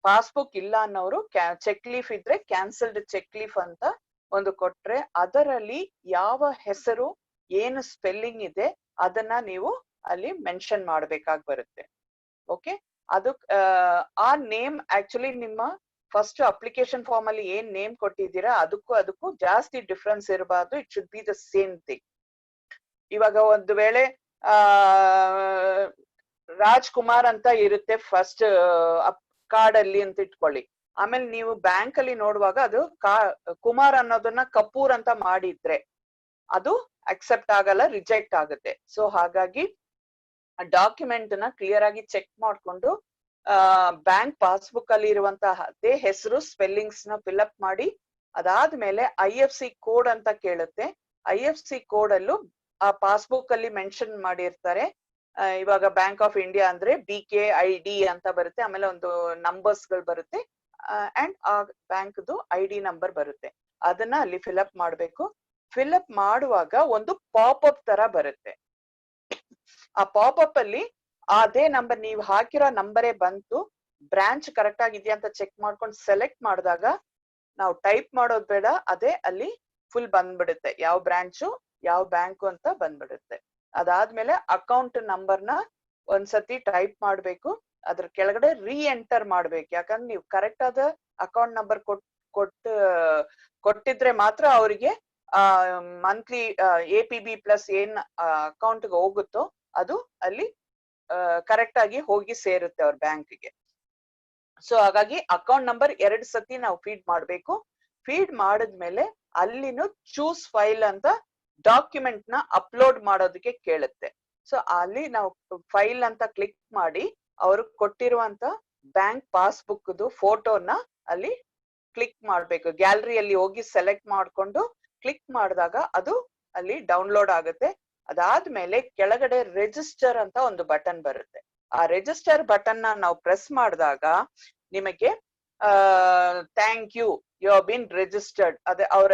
ಪಾಸ್ಬುಕ್ ಇಲ್ಲ ಅನ್ನೋರು ಚೆಕ್ ಲೀಫ್ ಇದ್ರೆ ಕ್ಯಾನ್ಸಲ್ಡ್ ಚೆಕ್ ಲೀಫ್ ಅಂತ ಒಂದು ಕೊಟ್ರೆ ಅದರಲ್ಲಿ ಯಾವ ಹೆಸರು ಏನು ಸ್ಪೆಲ್ಲಿಂಗ್ ಇದೆ ಅದನ್ನ ನೀವು ಅಲ್ಲಿ ಮೆನ್ಷನ್ ಮಾಡ್ಬೇಕಾಗಿ ಬರುತ್ತೆ. ಓಕೆ, ಅದು ಆ ನೇಮ್ ಆಕ್ಚುಲಿ ನಿಮ್ಮ ಫಸ್ಟ್ ಅಪ್ಲಿಕೇಶನ್ ಫಾರ್ಮ್ ಅಲ್ಲಿ ಏನ್ ನೇಮ್ ಕೊಟ್ಟಿದ್ದೀರಾ ಅದಕ್ಕೂ ಜಾಸ್ತಿ ಡಿಫ್ರೆನ್ಸ್ ಇರಬಾರ್ದು. It should be the same thing. ಇವಾಗ ಒಂದು ವೇಳೆ ರಾಜ್ಕುಮಾರ್ ಅಂತ ಇರುತ್ತೆ ಫಸ್ಟ್ ಕಾರ್ಡ್ ಅಲ್ಲಿ ಅಂತ ಇಟ್ಕೊಳ್ಳಿ, ಆಮೇಲೆ ನೀವು ಬ್ಯಾಂಕ್ ಅಲ್ಲಿ ನೋಡುವಾಗ ಅದು ಕುಮಾರ್ ಅನ್ನೋದನ್ನ ಕಪೂರ್ ಅಂತ ಮಾಡಿದ್ರೆ ಅದು ಅಕ್ಸೆಪ್ಟ್ ಆಗಲ್ಲ, ರಿಜೆಕ್ಟ್ ಆಗುತ್ತೆ. ಸೊ ಹಾಗಾಗಿ ಡಾಕ್ಯುಮೆಂಟ್ ನ ಕ್ಲಿಯರ್ ಆಗಿ ಚೆಕ್ ಮಾಡ್ಕೊಂಡು ಬ್ಯಾಂಕ್ ಪಾಸ್ಬುಕ್ ಅಲ್ಲಿ ಇರುವಂತಹ ಅದೇ ಹೆಸರು ಸ್ಪೆಲ್ಲಿಂಗ್ಸ್ ನ ಫಿಲ್ಅಪ್ ಮಾಡಿ ಅದಾದ್ಮೇಲೆ IFSC ಕೋಡ್ ಅಂತ ಕೇಳುತ್ತೆ. IFSC ಕೋಡ್ ಅಲ್ಲೂ ಆ ಪಾಸ್ಬುಕ್ ಅಲ್ಲಿ ಮೆನ್ಷನ್ ಮಾಡಿರ್ತಾರೆ ಇವಾಗ ಬ್ಯಾಂಕ್ ಆಫ್ ಇಂಡಿಯಾ ಅಂದ್ರೆ BKID ಅಂತ ಬರುತ್ತೆ, ಆಮೇಲೆ ಒಂದು ನಂಬರ್ಸ್ ಗಳು ಬರುತ್ತೆ ಅಂಡ್ ಆ ಬ್ಯಾಂಕ್ದು ID ನಂಬರ್ ಬರುತ್ತೆ. ಅದನ್ನ ಅಲ್ಲಿ ಫಿಲ್ಅಪ್ ಮಾಡ್ಬೇಕು. ಫಿಲ್ಅಪ್ ಮಾಡುವಾಗ ಒಂದು ಪಾಪ್ಅಪ್ ತರ ಬರುತ್ತೆ. ಆ ಪಾಪ್ಅಪ್ ಅಲ್ಲಿ ಅದೇ ನಂಬರ್ ನೀವು ಹಾಕಿರೋ ನಂಬರೇ ಬಂತು, ಬ್ರಾಂಚ್ ಕರೆಕ್ಟ್ ಆಗಿದೆಯಾ ಅಂತ ಚೆಕ್ ಮಾಡ್ಕೊಂಡು ಸೆಲೆಕ್ಟ್ ಮಾಡಿದಾಗ ನಾವು ಟೈಪ್ ಮಾಡೋದ್ ಬೇಡ, ಅದೇ ಅಲ್ಲಿ ಫುಲ್ ಬಂದ್ಬಿಡುತ್ತೆ, ಯಾವ ಬ್ರಾಂಚು ಯಾವ ಬ್ಯಾಂಕು ಅಂತ ಬಂದ್ಬಿಡುತ್ತೆ. ಅದಾದ್ಮೇಲೆ ಅಕೌಂಟ್ ನಂಬರ್ನ ಒಂದ್ಸತಿ ಟೈಪ್ ಮಾಡ್ಬೇಕು, ಅದ್ರ ಕೆಳಗಡೆ ಎಂಟರ್ ಮಾಡ್ಬೇಕು. ಯಾಕಂದ್ರೆ ನೀವು ಕರೆಕ್ಟ್ ಆದ ಅಕೌಂಟ್ ನಂಬರ್ ಕೊಟ್ಟಿದ್ರೆ ಮಾತ್ರ ಅವರಿಗೆ ಮಂತ್ಲಿ APB ಪ್ಲಸ್ ಏನ್ ಅಕೌಂಟ್ ಗೆ ಹೋಗುತ್ತೋ ಅದು ಅಲ್ಲಿ ಕರೆಕ್ಟ್ ಆಗಿ ಹೋಗಿ ಸೇರುತ್ತೆ ಅವ್ರ ಬ್ಯಾಂಕ್ಗೆ. ಸೊ ಹಾಗಾಗಿ ಅಕೌಂಟ್ ನಂಬರ್ 2 ಸತಿ ನಾವು ಫೀಡ್ ಮಾಡ್ಬೇಕು. ಫೀಡ್ ಮಾಡಿದ್ಮೇಲೆ ಅಲ್ಲಿನೂ ಚೂಸ್ ಫೈಲ್ ಅಂತ ಡಾಕ್ಯುಮೆಂಟ್ ನ ಅಪ್ಲೋಡ್ ಮಾಡೋದಕ್ಕೆ ಕೇಳುತ್ತೆ. ಸೊ ಅಲ್ಲಿ ನಾವು ಫೈಲ್ ಅಂತ ಕ್ಲಿಕ್ ಮಾಡಿ ಅವರು ಕೊಟ್ಟಿರುವಂತ ಬ್ಯಾಂಕ್ ಪಾಸ್ಬುಕ್ ಫೋಟೋನ ಅಲ್ಲಿ ಕ್ಲಿಕ್ ಮಾಡ್ಬೇಕು. ಗ್ಯಾಲರಿಯಲ್ಲಿ ಹೋಗಿ ಸೆಲೆಕ್ಟ್ ಮಾಡ್ಕೊಂಡು ಕ್ಲಿಕ್ ಮಾಡಿದಾಗ ಅದು ಅಲ್ಲಿ ಡೌನ್ಲೋಡ್ ಆಗುತ್ತೆ. ಅದಾದ್ಮೇಲೆ ಕೆಳಗಡೆ ರಿಜಿಸ್ಟರ್ ಅಂತ ಒಂದು ಬಟನ್ ಬರುತ್ತೆ. ಆ ರಿಜಿಸ್ಟರ್ ಬಟನ್ ನ ನಾವು ಪ್ರೆಸ್ ಮಾಡಿದಾಗ ನಿಮಗೆ thank you have been registered, ಅದೇ ಅವರ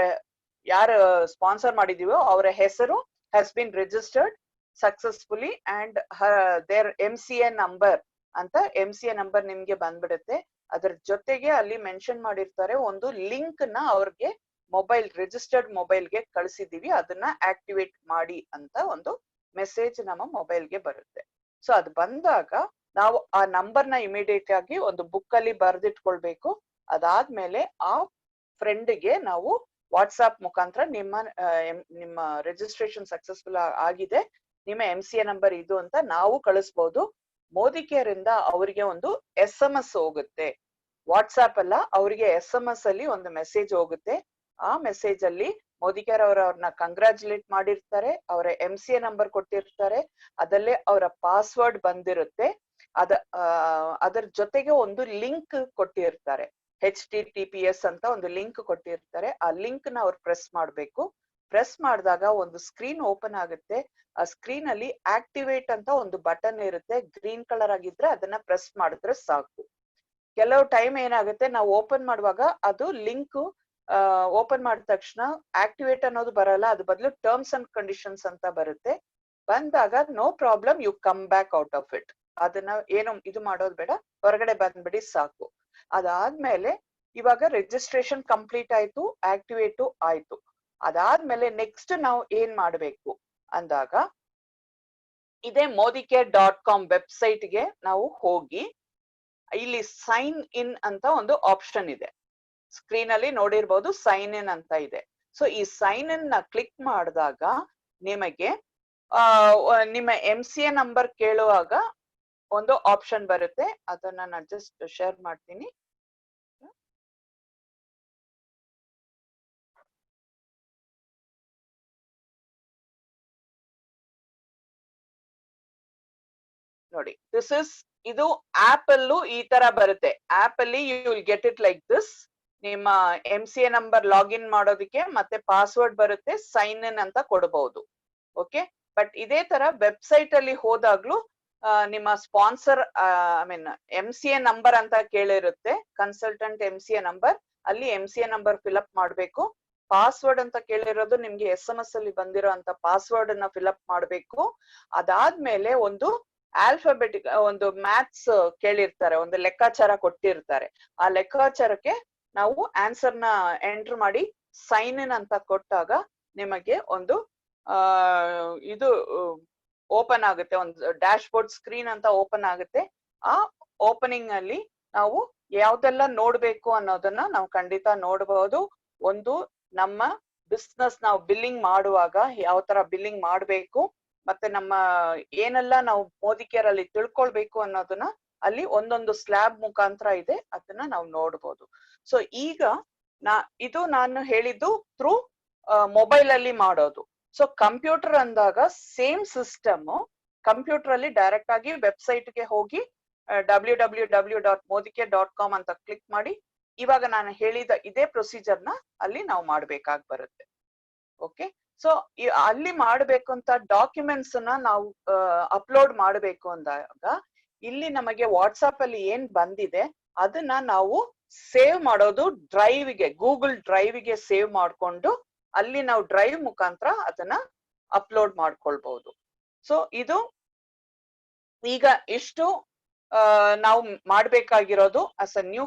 ಯಾರು ಸ್ಪಾನ್ಸರ್ ಮಾಡಿದೀವೋ ಅವರ ಹೆಸರು has been registered successfully and there MCA number ಅಂತ MCA ನಂಬರ್ ನಿಮ್ಗೆ ಬಂದ್ಬಿಡುತ್ತೆ. ಅದ್ರ ಜೊತೆಗೆ ಅಲ್ಲಿ ಮೆನ್ಷನ್ ಮಾಡಿರ್ತಾರೆ ಒಂದು ಲಿಂಕ್ ನ ಅವ್ರಿಗೆ ಮೊಬೈಲ್ ರಿಜಿಸ್ಟರ್ಡ್ ಮೊಬೈಲ್ಗೆ ಕಳಿಸಿದೀವಿ, ಅದನ್ನ ಆಕ್ಟಿವೇಟ್ ಮಾಡಿ ಅಂತ ಒಂದು ಮೆಸೇಜ್ ನಮ್ಮ ಮೊಬೈಲ್ಗೆ ಬರುತ್ತೆ. ಸೊ ಅದು ಬಂದಾಗ ನಾವು ಆ ನಂಬರ್ನ ಇಮಿಡಿಯೇಟ್ ಆಗಿ ಒಂದು ಬುಕ್ ಅಲ್ಲಿ ಬರೆದಿಟ್ಕೊಳ್ಬೇಕು. ಅದಾದ್ಮೇಲೆ ಆ ಫ್ರೆಂಡ್ಗೆ ನಾವು ವಾಟ್ಸ್ಆಪ್ ಮುಖಾಂತರ ನಿಮ್ಮ ರಿಜಿಸ್ಟ್ರೇಷನ್ ಸಕ್ಸಸ್ಫುಲ್ ಆಗಿದೆ, ನಿಮ್ಮ MCA ನಂಬರ್ ಇದು ಅಂತ ನಾವು ಕಳಿಸ್ಬೋದು. ಮೋದಿ ಕೇರ್ ಇಂದ ಅವರಿಗೆ ಒಂದು SMS ಹೋಗುತ್ತೆ, ವಾಟ್ಸ್ಆಪ್ ಅಲ್ಲ, ಅವರಿಗೆ SMS ಅಲ್ಲಿ ಒಂದು ಮೆಸೇಜ್ ಹೋಗುತ್ತೆ. ಆ ಮೆಸೇಜ್ ಅಲ್ಲಿ ಮೋದಿ ಕೇರ್ ಅವ್ರನ್ನ ಕಂಗ್ರಾಚುಲೇಟ್ ಮಾಡಿರ್ತಾರೆ, ಅವರ MCA ನಂಬರ್ ಕೊಟ್ಟಿರ್ತಾರೆ, ಅದಲ್ಲೇ ಅವರ ಪಾಸ್ವರ್ಡ್ ಬಂದಿರುತ್ತೆ. ಅದರ ಜೊತೆಗೆ ಒಂದು ಲಿಂಕ್ ಕೊಟ್ಟಿರ್ತಾರೆ, HTTPS ಅಂತ ಒಂದು ಲಿಂಕ್ ಕೊಟ್ಟಿರ್ತಾರೆ. ಆ ಲಿಂಕ್ ನ ಅವ್ರು ಪ್ರೆಸ್ ಮಾಡ್ಬೇಕು. ಪ್ರೆಸ್ ಮಾಡಿದಾಗ ಒಂದು ಸ್ಕ್ರೀನ್ ಓಪನ್ ಆಗುತ್ತೆ. ಆ ಸ್ಕ್ರೀನ್ ಅಲ್ಲಿ ಆಕ್ಟಿವೇಟ್ ಅಂತ ಒಂದು ಬಟನ್ ಇರುತ್ತೆ, ಗ್ರೀನ್ ಕಲರ್ ಆಗಿದ್ರೆ ಅದನ್ನ ಪ್ರೆಸ್ ಮಾಡಿದ್ರೆ ಸಾಕು. ಕೆಲವು ಟೈಮ್ ಏನಾಗುತ್ತೆ, ನಾವು ಓಪನ್ ಮಾಡುವಾಗ ಅದು ಲಿಂಕ್ ಓಪನ್ ಮಾಡಿದ ತಕ್ಷಣ ಆಕ್ಟಿವೇಟ್ ಅನ್ನೋದು ಬರಲ್ಲ, ಅದು ಬದಲು ಟರ್ಮ್ಸ್ ಅಂಡ್ ಕಂಡೀಷನ್ಸ್ ಅಂತ ಬರುತ್ತೆ. ಬಂದಾಗ no problem, you come back out of it. ಅದನ್ನ ಏನು ಇದು ಮಾಡೋದು ಬೇಡ, ಹೊರಗಡೆ ಬಂದ್ಬಿಡಿ ಸಾಕು. ಅದಾದ್ಮೇಲೆ ಇವಾಗ ರಿಜಿಸ್ಟ್ರೇಷನ್ ಕಂಪ್ಲೀಟ್ ಆಯ್ತು, ಆಕ್ಟಿವೇಟು ಆಯ್ತು. ಅದಾದ್ಮೇಲೆ ನೆಕ್ಸ್ಟ್ ನಾವು ಏನ್ ಮಾಡ್ಬೇಕು ಅಂದಾಗ ಇದೇ modicare.com ವೆಬ್ಸೈಟ್ಗೆ ನಾವು ಹೋಗಿ ಇಲ್ಲಿ ಸೈನ್ ಇನ್ ಅಂತ ಒಂದು ಆಪ್ಷನ್ ಇದೆ, ಸ್ಕ್ರೀನ್ ಅಲ್ಲಿ ನೋಡಿರ್ಬೋದು ಸೈನ್ ಇನ್ ಅಂತ ಇದೆ. ಸೊ ಈ ಸೈನ್ ಇನ್ ನ ಕ್ಲಿಕ್ ಮಾಡಿದಾಗ ನಿಮಗೆ ನಿಮ್ಮ MCA ನಂಬರ್ ಕೇಳುವಾಗ ಒಂದು ಆಪ್ಷನ್ ಬರುತ್ತೆ, ಅದನ್ನ ನಾನು ಜಸ್ಟ್ ಶೇರ್ ಮಾಡ್ತೀನಿ. ನೋಡಿ, ಇದು ಆಪ್ ಅಲ್ಲೂ ಈ ತರ ಬರುತ್ತೆ. ಆಪ್ ಅಲ್ಲಿ you will get it like this. ನಿಮ್ಮ MCA ನಂಬರ್ ಲಾಗಿನ್ ಮಾಡೋದಕ್ಕೆ ಮತ್ತೆ ಪಾಸ್ವರ್ಡ್ ಬರುತ್ತೆ, ಸೈನ್ ಇನ್ ಅಂತ ಕೊಡಬಹುದು. ಓಕೆ, ಬಟ್ ಇದೇ ತರ ವೆಬ್ಸೈಟ್ ಅಲ್ಲಿ ಹೋದಾಗ್ಲೂ ನಿಮ್ಮ ಸ್ಪಾನ್ಸರ್ MCA ನಂಬರ್ ಅಂತ ಕೇಳಿರುತ್ತೆ, ಕನ್ಸಲ್ಟೆಂಟ್ MCA ನಂಬರ್. ಅಲ್ಲಿ MCA ನಂಬರ್ ಫಿಲ್ಅಪ್ ಮಾಡ್ಬೇಕು. ಪಾಸ್ವರ್ಡ್ ಅಂತ ಕೇಳಿರೋದು ನಿಮ್ಗೆ SMS ಅಲ್ಲಿ ಬಂದಿರೋ ಅಂತ ಪಾಸ್ವರ್ಡ್ ಅನ್ನ ಫಿಲ್ಅಪ್ ಮಾಡ್ಬೇಕು. ಅದಾದ್ಮೇಲೆ ಒಂದು ಆಲ್ಫಾಬೆಟಿಕ್ ಒಂದು ಮ್ಯಾಥ್ಸ್ ಕೇಳಿರ್ತಾರೆ, ಒಂದು ಲೆಕ್ಕಾಚಾರ ಕೊಟ್ಟಿರ್ತಾರೆ. ಆ ಲೆಕ್ಕಾಚಾರಕ್ಕೆ ನಾವು ಆನ್ಸರ್ ನ ಎಂಟರ್ ಮಾಡಿ ಸೈನ್ ಇನ್ ಅಂತ ಕೊಟ್ಟಾಗ ನಿಮಗೆ ಒಂದು ಇದು ಓಪನ್ ಆಗುತ್ತೆ, ಒಂದು ಡ್ಯಾಶ್ ಬೋರ್ಡ್ ಸ್ಕ್ರೀನ್ ಅಂತ ಓಪನ್ ಆಗುತ್ತೆ. ಆ ಓಪನಿಂಗ್ ಅಲ್ಲಿ ನಾವು ಯಾವ್ದೆಲ್ಲ ನೋಡ್ಬೇಕು ಅನ್ನೋದನ್ನ ನಾವು ಖಂಡಿತ ನೋಡಬಹುದು. ಒಂದು ನಮ್ಮ ಬಿಸ್ನೆಸ್ ನಾವು ಬಿಲ್ಲಿಂಗ್ ಮಾಡುವಾಗ ಯಾವ ತರ ಬಿಲ್ಲಿಂಗ್ ಮಾಡ್ಬೇಕು, ಮತ್ತೆ ನಮ್ಮ ಏನೆಲ್ಲ ನಾವು ಮೋದಿ ಕೇರ್ ಅಲ್ಲಿ ತಿಳ್ಕೊಳ್ಬೇಕು ಅನ್ನೋದನ್ನ ಅಲ್ಲಿ ಒಂದೊಂದು ಸ್ಲ್ಯಾಬ್ ಮುಖಾಂತರ ಇದೆ, ಅದನ್ನ ನಾವು ನೋಡ್ಬೋದು. ಸೊ ಈಗ ಇದು ನಾನು ಹೇಳಿದ್ದು ಥ್ರೂ ಮೊಬೈಲ್ ಅಲ್ಲಿ ಮಾಡೋದು. ಸೊ ಕಂಪ್ಯೂಟರ್ ಅಂದಾಗ ಸೇಮ್ ಸಿಸ್ಟಮ್, ಕಂಪ್ಯೂಟರ್ ಅಲ್ಲಿ ಡೈರೆಕ್ಟ್ ಆಗಿ ವೆಬ್ಸೈಟ್ ಗೆ ಹೋಗಿ www.modicare.com ಅಂತ ಕ್ಲಿಕ್ ಮಾಡಿ ಇವಾಗ ನಾನು ಹೇಳಿದ ಇದೇ ಪ್ರೊಸೀಜರ್ ನ ಅಲ್ಲಿ ನಾವು ಮಾಡ್ಬೇಕಾಗಿ ಬರುತ್ತೆ. ಓಕೆ, ಸೊ ಅಲ್ಲಿ ಮಾಡ್ಬೇಕು ಅಂತ ಡಾಕ್ಯುಮೆಂಟ್ಸ್ ನ ನಾವು ಅಪ್ಲೋಡ್ ಮಾಡ್ಬೇಕು ಅಂದಾಗ ಇಲ್ಲಿ ನಮಗೆ ವಾಟ್ಸ್ಆಪ್ ಅಲ್ಲಿ ಏನ್ ಬಂದಿದೆ ಅದನ್ನ ನಾವು ಸೇವ್ ಮಾಡೋದು ಡ್ರೈವ್ಗೆ, ಗೂಗಲ್ ಡ್ರೈವ್ಗೆ ಸೇವ್ ಮಾಡ್ಕೊಂಡು ಅಲ್ಲಿ ನಾವು ಡ್ರೈವ್ ಮುಖಾಂತರ ಅದನ್ನ ಅಪ್ಲೋಡ್ ಮಾಡ್ಕೊಳ್ಬಹುದು. ಸೊ ಇದು ಈಗ ಇಷ್ಟು ನಾವು ಮಾಡ್ಬೇಕಾಗಿರೋದು ಅಸ್ ಅ ನ್ಯೂ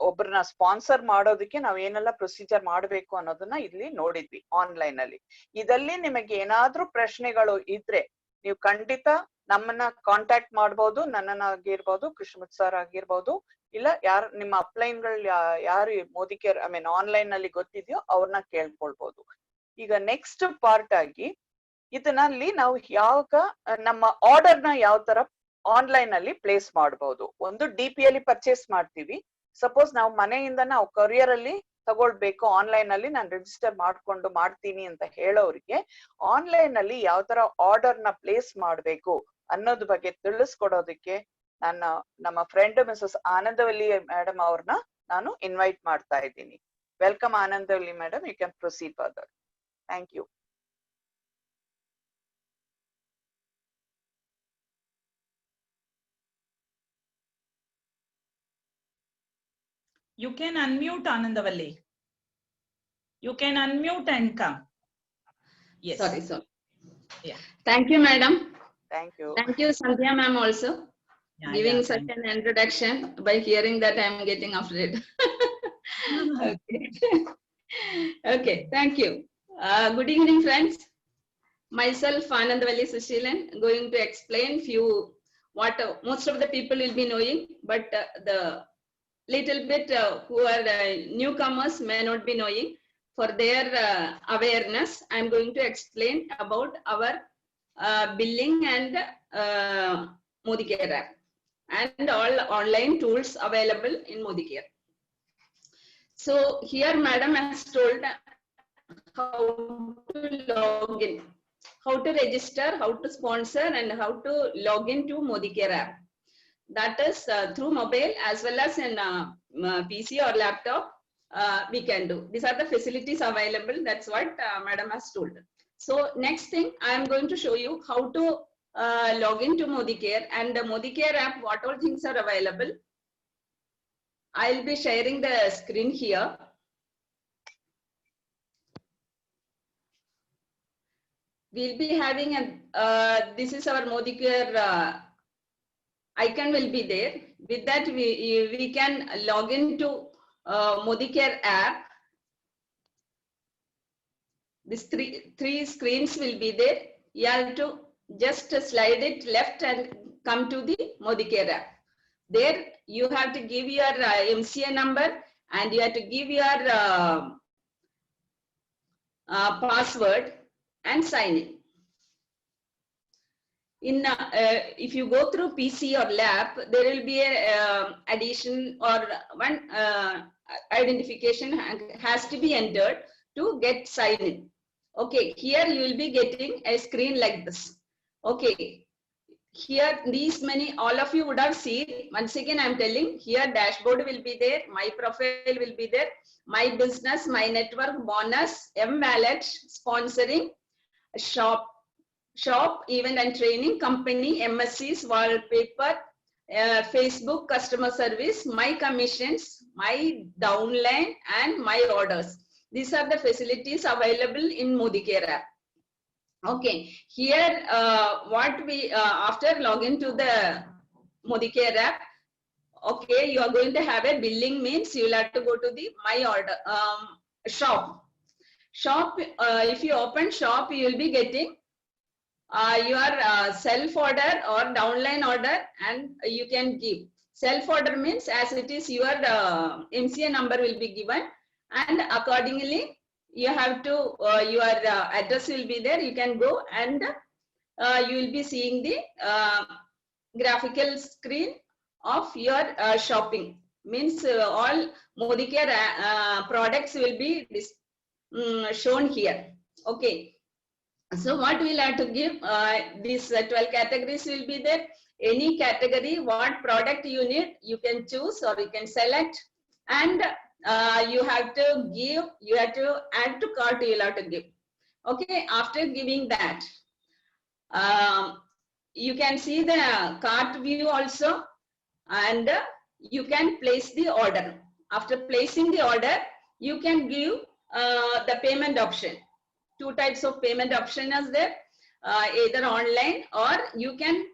ಒಬ್ಬರನ್ನ ಸ್ಪಾನ್ಸರ್ ಮಾಡೋದಕ್ಕೆ ನಾವ್ ಏನೆಲ್ಲ ಪ್ರೊಸೀಜರ್ ಮಾಡ್ಬೇಕು ಅನ್ನೋದನ್ನ ಇಲ್ಲಿ ನೋಡಿದ್ವಿ ಆನ್ಲೈನ್ ಅಲ್ಲಿ. ಇದಲ್ಲಿ ನಿಮಗೆ ಏನಾದ್ರೂ ಪ್ರಶ್ನೆಗಳು ಇದ್ರೆ ನೀವು ಖಂಡಿತ ನಮ್ಮನ್ನ ಕಾಂಟ್ಯಾಕ್ಟ್ ಮಾಡ್ಬೋದು, ನನ್ನನ್ನಾಗಿರ್ಬೋದು, ಕೃಷ್ಣಮೂರ್ತಿ ಸರ್ ಆಗಿರ್ಬೋದು, ಇಲ್ಲ ಯಾರು ನಿಮ್ಮ ಅಪ್ಲೈನ್ಗಳು ಯಾರು ಮೋದಿ ಕೇರ್ ಆನ್ಲೈನ್ ನಲ್ಲಿ ಗೊತ್ತಿದೆಯೋ ಅವ್ರನ್ನ ಕೇಳ್ಕೊಳ್ಬಹುದು. ಈಗ ನೆಕ್ಸ್ಟ್ ಪಾರ್ಟ್ ಆಗಿ ಇದನ್ನಲ್ಲಿ ನಾವು ಯಾವಾಗ ನಮ್ಮ ಆರ್ಡರ್ ನ ಯಾವ ತರ ಆನ್ಲೈನ್ ಅಲ್ಲಿ ಪ್ಲೇಸ್ ಮಾಡಬಹುದು. ಒಂದು DP ಅಲ್ಲಿ ಪರ್ಚೇಸ್ ಮಾಡ್ತೀವಿ. ಸಪೋಸ್ ನಾವು ಮನೆಯಿಂದ ನಾವು ಕೊರಿಯರ್ ಅಲ್ಲಿ ತಗೊಳ್ಬೇಕು, ಆನ್ಲೈನ್ ಅಲ್ಲಿ ನಾನು ರಿಜಿಸ್ಟರ್ ಮಾಡ್ಕೊಂಡು ಮಾಡ್ತೀನಿ ಅಂತ ಹೇಳೋರಿಗೆ ಆನ್ಲೈನ್ ಅಲ್ಲಿ ಯಾವ ತರ ಆರ್ಡರ್ ನ ಪ್ಲೇಸ್ ಮಾಡ್ಬೇಕು ಅನ್ನೋದ್ರ ಬಗ್ಗೆ ತಿಳಿಸ್ಕೊಡೋದಕ್ಕೆ ನಮ್ಮ ಫ್ರೆಂಡ್ ಮಿಸಸ್ ಆನಂದವಲ್ಲಿ ಮೇಡಮ್ ಅವ್ರನ್ನ ನಾನು ಇನ್ವೈಟ್ ಮಾಡ್ತಾ ಇದ್ದೀನಿ. Welcome Anandavalli madam, you can proceed further. Thank you. You can unmute Anandavalli. You can unmute and come. Yes. Sorry. Yeah. Thank you, madam. Thank you. Thank you, Sandhya ma'am, also giving such thank an introduction. By hearing that, I am getting afraid. Okay. Okay. Thank you. Good evening, friends. Myself, Anandavalli Sushilan, going to explain few what most of the people will be knowing, but the little bit who are newcomers may not be knowing. For their awareness, I am going to explain about our billing and Modi Care app and all online tools available in Modi Care. So here madam has told how to log in, how to register, how to sponsor, and how to log into Modi Care app. That is through mobile as well as in PC or laptop. We can do. These are the facilities available. That's what madam has told. So next thing, I am going to show you how to log into Modi Care and the Modi Care app, what all things are available. I'll be sharing the screen here. We'll be having this is our Modi Care icon will be there. With that, we can log into Modi Care app. These three screens will be there. You have to just slide it left and come to the Modi Care app. There you have to give your MCA number and you have to give your password and sign in. If you go through PC or lab, there will be a addition or one identification has to be entered to get signed in. Okay, here you will be getting a screen like this. Okay, here these many, all of you would have seen. Once again, I am telling, here dashboard will be there, my profile will be there, my business, my network, bonus, M-Wallet, sponsoring, shop, event and training, company, MSCs, wallpaper, Facebook, customer service, my commissions, my downline, and my orders. These are the facilities available in Modi Care app. Okay, here what we after login to the Modi Care app, okay, you are going to have a billing, means you will have to go to the my order shop. If you open shop, you will be getting your self order or downline order, and you can give. Self order means as it is your MCA number will be given, and accordingly you have to your address will be there. You can go and you will be seeing the graphical screen of your shopping. Means all Modi Care products will be shown here. Okay. So what we'll have to give, these 12 categories will be there. Any category, what product you need, you can choose or you can select, and you have to give, you have to add to cart, you'll have to give. Okay, after giving that, you can see the cart view also, and you can place the order. After placing the order, you can give the payment option. Two types of payment option is there, either online, or you can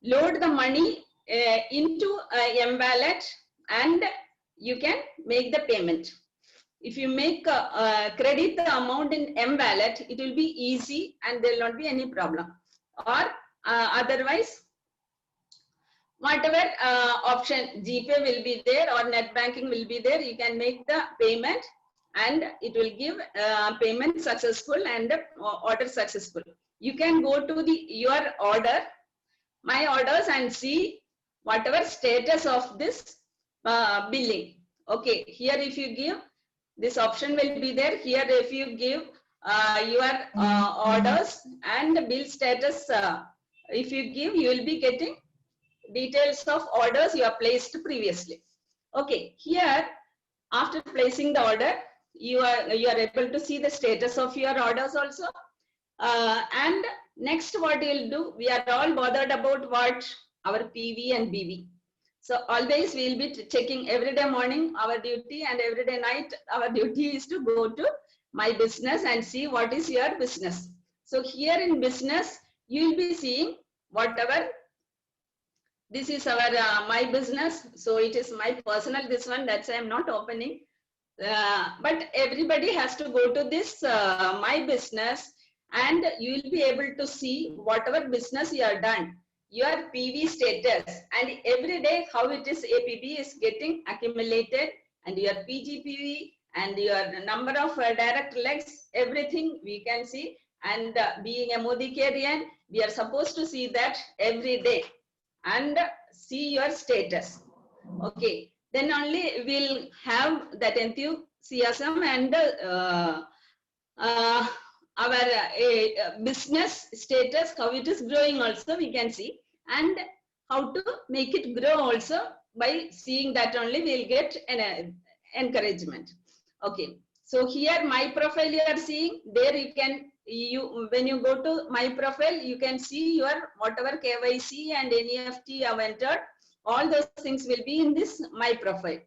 load the money into M-Wallet and you can make the payment. If you make credit the amount in M-Wallet, it will be easy and there will not be any problem. Or otherwise, whatever option, GPay will be there or net banking will be there, you can make the payment and it will give payment successful and order successful. You can go to your order, my orders, and see whatever status of this billing. Okay, here if you give, this option will be there. Here if you give your orders and bill status, if you give, you will be getting details of orders you have placed previously. Okay, here after placing the order, you are able to see the status of your orders also. And next what you'll do, we are all bothered about what? Our PV and BV. So always we'll be checking every day morning our duty and every day night our duty is to go to my business and see what is your business. So here in business, you will be seeing whatever. This is our my business. So it is my personal, this one, that's why I'm not opening. But everybody has to go to this my business and you will be able to see whatever business you have done, your PV status, and every day how it is APB is getting accumulated, and your PGPV and your number of direct legs, everything we can see. And being a Modicarian, we are supposed to see that every day and see your status. Okay, then only we'll have that enthusiasm and our business status, how it is growing also we can see, and how to make it grow also. By seeing that only we'll get an encouragement. Okay, so here my profile you are seeing, there you can, when you go to my profile, you can see your whatever KYC and NEFT you have entered, all those things will be in this my profile.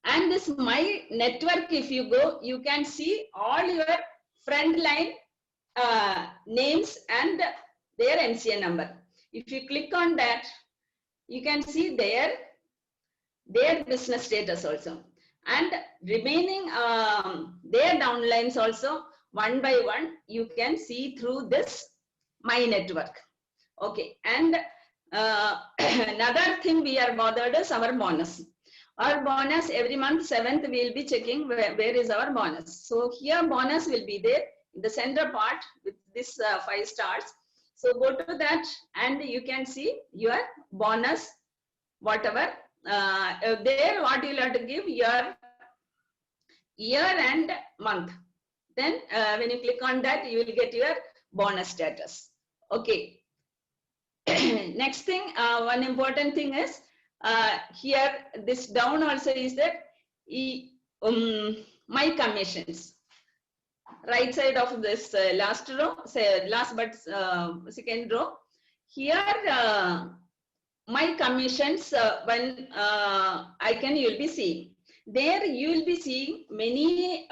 And this my network, if you go, you can see all your friend line names and their NCN number. If you click on that, you can see their business status also, and remaining their downlines also, one by one you can see through this my network. Okay, and another thing we are bothered is our bonus. Our bonus every month 7th we will be checking where is our bonus. So here bonus will be there in the center part with this 5 stars. So go to that and you can see your bonus, whatever there, what you will have to give your year and month. Then when you click on that, you will get your bonus status. Okay. Next thing, one important thing is here this down also is that my commissions. Right side of this last row, say last but second row. Here my commissions, when icon you will be seeing. There you will be seeing many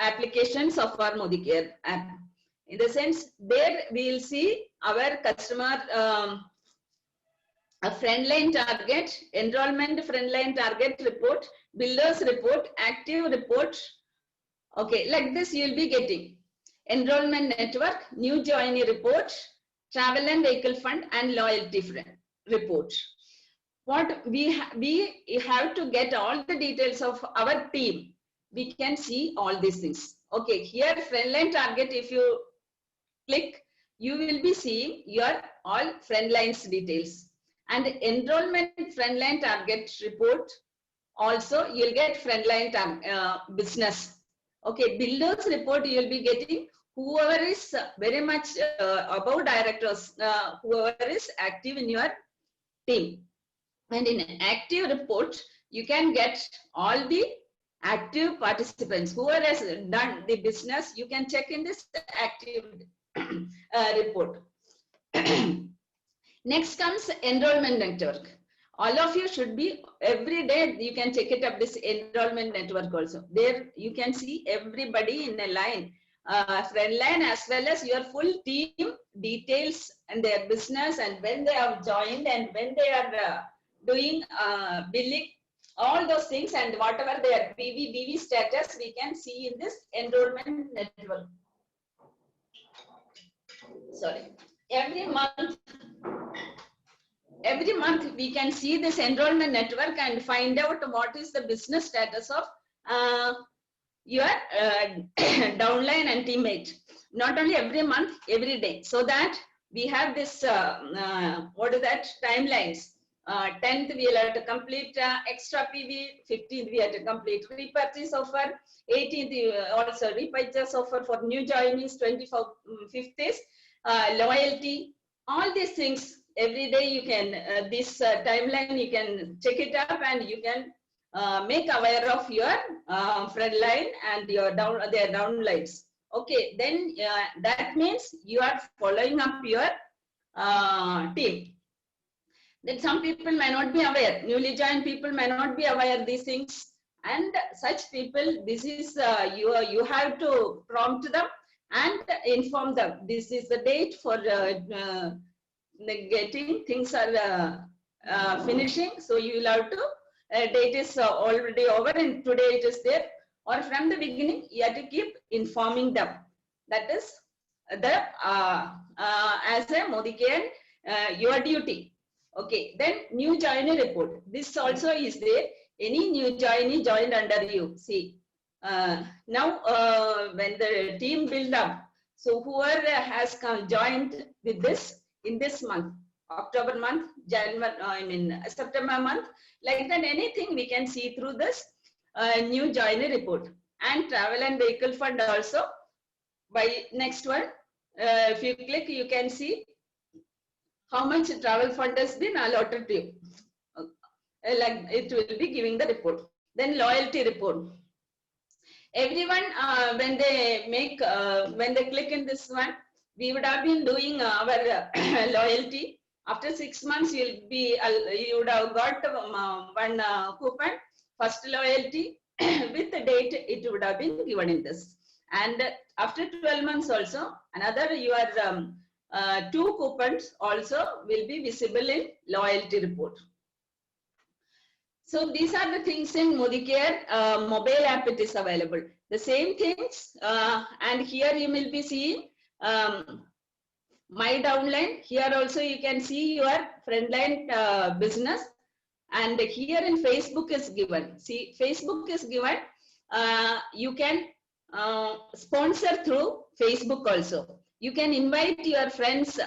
applications of our Modicare app. In the sense, there we will see our customer a friendline target, enrollment friendline target report, builders report, active report. Okay, like this you will be getting enrollment network, new joinee report, travel and vehicle fund, and loyalty report. What we have to get all the details of our team. We can see all these things. Okay, here friendline target, if you click, you will be seeing your all friend lines details. And enrollment friendline target report, also you'll get friendline business. Okay, builders report you will be getting whoever is very much above directors, whoever is active in your team. And in an active report, you can get all the active participants. Whoever has done the business, you can check in this active report. Next comes enrollment network. All of you should be, every day you can check it up, this enrollment network also. There you can see everybody in a line, friend line as well as your full team details and their business and when they have joined and when they are doing billing, all those things, and whatever their BV status we can see in this enrollment network. Sorry, every month we can see this enrollment network and find out what is the business status of your downline and teammate. Not only every month, every day, so that we have this what is that, timelines. 10th we will have to complete extra PV, 15th we have to complete repurchase offer, 18th also repurchase offer for new joinees, 25th is loyalty. All these things every day you can, this timeline you can check it up and you can make aware of your front line and your their downlines. Okay, then that means you are following up your team. Then some people may not be aware, newly joined people may not be aware of these things, and such people, this is you have to prompt them and inform them. This is the date for getting things are finishing, so you will have to date is already over and today it is there, or from the beginning you have to keep informing them. That is the as a Modicare your duty. Okay, then new joinee report. This also is there. Any new joinee joined under you. See, now when the team build up, so whoever has joined with this in this month, October month, January, September month, like that, anything we can see through this new joinee report. And travel and vehicle fund also. By next one, if you click, you can see how much travel fund has been allotted to you. Like it will be giving the report. Then loyalty report. Everyone, when they make, when they click in this one, we would have been doing our loyalty. After 6 months, you'll be, you would have got one coupon, first loyalty with the date it would have been given in this. And after 12 months also, another your 2 coupons also will be visible in loyalty report. So these are the things in Modicare mobile app, it is available. The same things, and here you will be seeing my downline. Here also you can see your frontline business, and here in Facebook is given. See, Facebook is given. You can sponsor through Facebook also. You can invite your friends.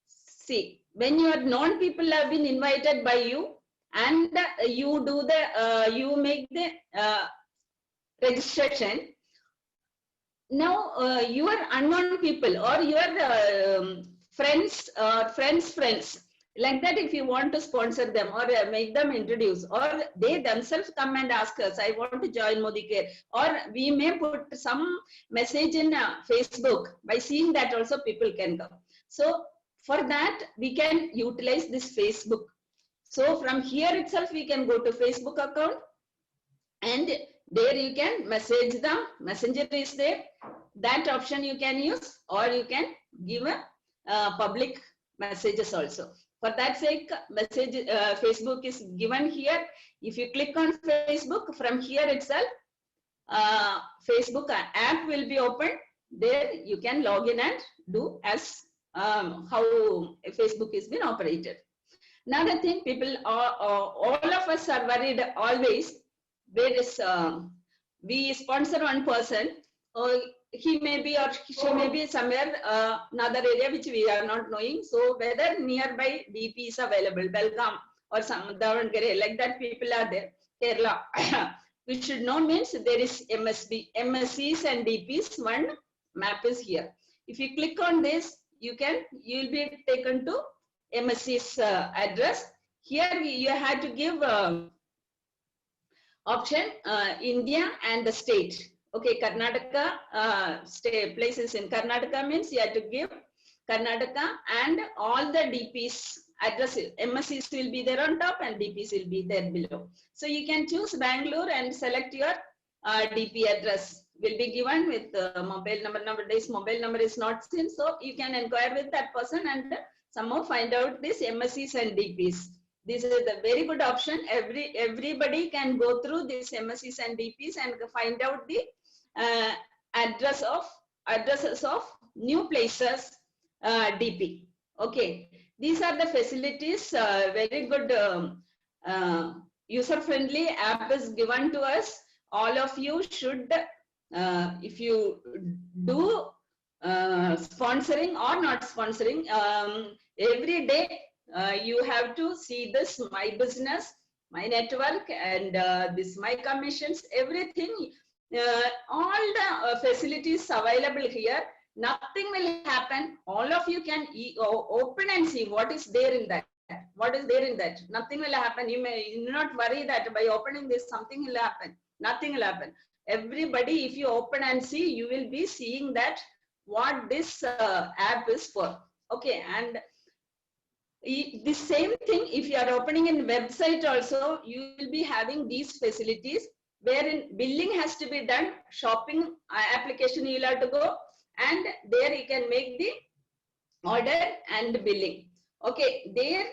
See, when your known people have been invited by you, and you do the you make the registration. Now your unknown people or your friends or friends like that, if you want to sponsor them or make them introduce, or they themselves come and ask us, I want to join Modicare, or we may put some message in Facebook. By seeing that also people can come. So for that we can utilize this Facebook. So from here itself we can go to Facebook account, and there you can message them. Messenger is there. That option you can use, or you can give a public messages also. For that sake, message Facebook is given here. If you click on Facebook, from here itself, Facebook app will be opened. There you can log in and do as how Facebook is been operated. Another thing, people all of us are worried always. There is we sponsor one person, he may be or she may be somewhere another area which we are not knowing. So whether nearby DP is available, Belgaum or some Davangere, like that people are there, Kerala. We should know means there is MSB, MSCs and DPs. One map is here. If you click on this, you will be taken to MSC's address. Here you have to give Option India and the state. Okay, Karnataka state places in Karnataka means you have to give Karnataka and all the DPs address. MSCs will be there on top and DPs will be there below. So you can choose Bangalore and select your DP address. Will be given with mobile number. Nowadays mobile number is not seen, so you can inquire with that person and somehow find out this MSCs and DPs. This is a very good option. Everybody can go through these MSCs and DPs and find out the addresses of new places DP. Okay, these are the facilities. Very good user-friendly app is given to us. All of you should, if you do sponsoring or not sponsoring, every day you have to see this My Business, My Network, and this My Commissions, everything, all the facilities available here. Nothing will happen. All of you can open and see what is there in that. What is there in that? Nothing will happen. You may not worry that by opening this something will happen. Nothing will happen. Everybody, if you open and see, you will be seeing that what this app is for. Okay, and the same thing, if you are opening in website also, you will be having these facilities wherein billing has to be done, shopping application you will have to go, and there you can make the order and billing. Okay, there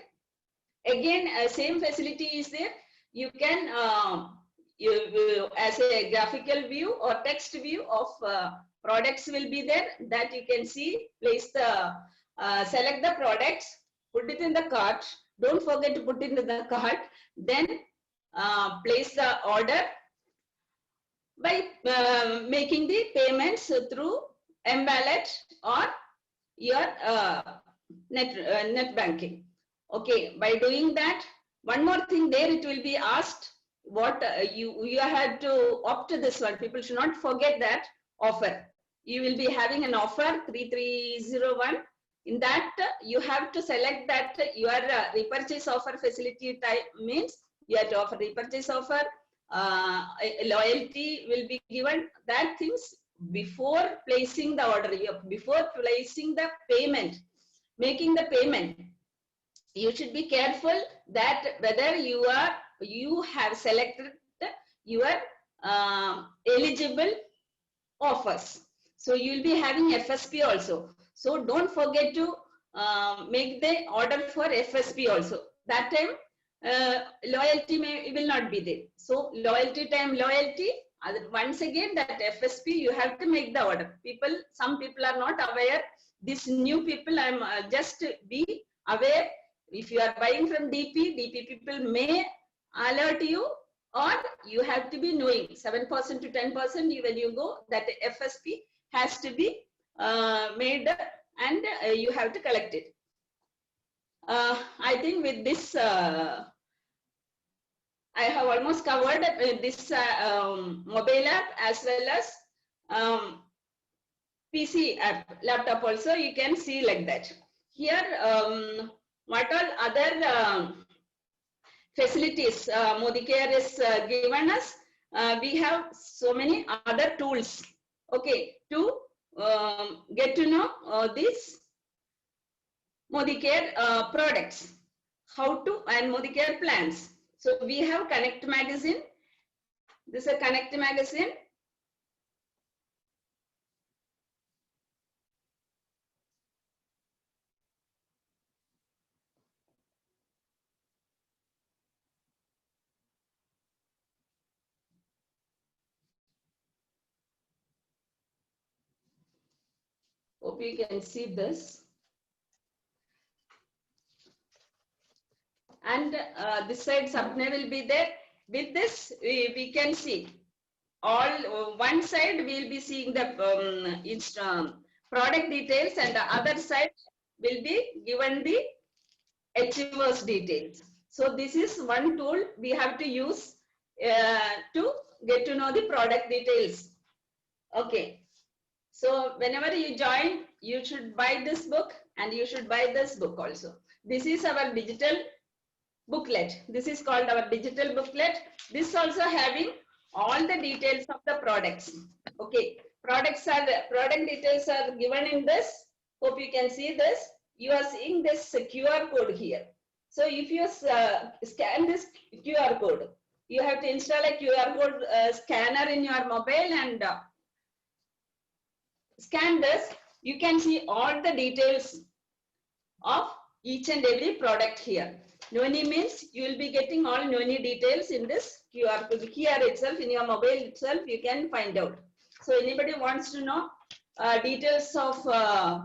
again same facility is there. You can as a graphical view or text view of products will be there, that you can see, place the select the products, put it in the cart. Don't forget to put it in the cart. Then place the order by making the payments through mWallet or your net banking. Okay, by doing that, one more thing there, it will be asked what you had to opt to this one. People should not forget that offer. You will be having an offer 3301. In that you have to select that your repurchase offer facility type means you have to offer repurchase offer, loyalty will be given, that things before placing the order, before placing the payment, making the payment, you should be careful that whether you have selected your eligible offers. So you will be having FSP also. So don't forget to make the order for FSP also. That time loyalty will not be there. So loyalty time, loyalty. Once again, that FSP you have to make the order. Some people are not aware. These new people, I'm just be aware. If you are buying from DP people may alert you, or you have to be knowing 7% to 10% when you go, that FSP has to be made and you have to collect it. I think with this, I have almost covered this mobile app as well as PC app, laptop also. You can see like that. Here, what all other facilities Modicare is given us? We have so many other tools. Okay, to get to know these Modicare products, how to, and Modicare plans. So we have Connect magazine. This is a Connect magazine. Hope you can see this. And this side thumbnail will be there. With this, we can see all. One side we will be seeing the product details, and the other side will be given the achievers details. So this is one tool we have to use to get to know the product details. Okay. So whenever you join, you should buy this book and you should buy this book also. This is our digital booklet. This is called our digital booklet. This also having all the details of the products. Okay, product details are given in this. Hope you can see this. You are seeing this QR code here. So if you scan this QR code, you have to install a QR code scanner in your mobile and scan this. You can see all the details of each and every product here. Noni means you will be getting all Noni details in this QR code here itself, in your mobile itself, you can find out. So anybody wants to know details of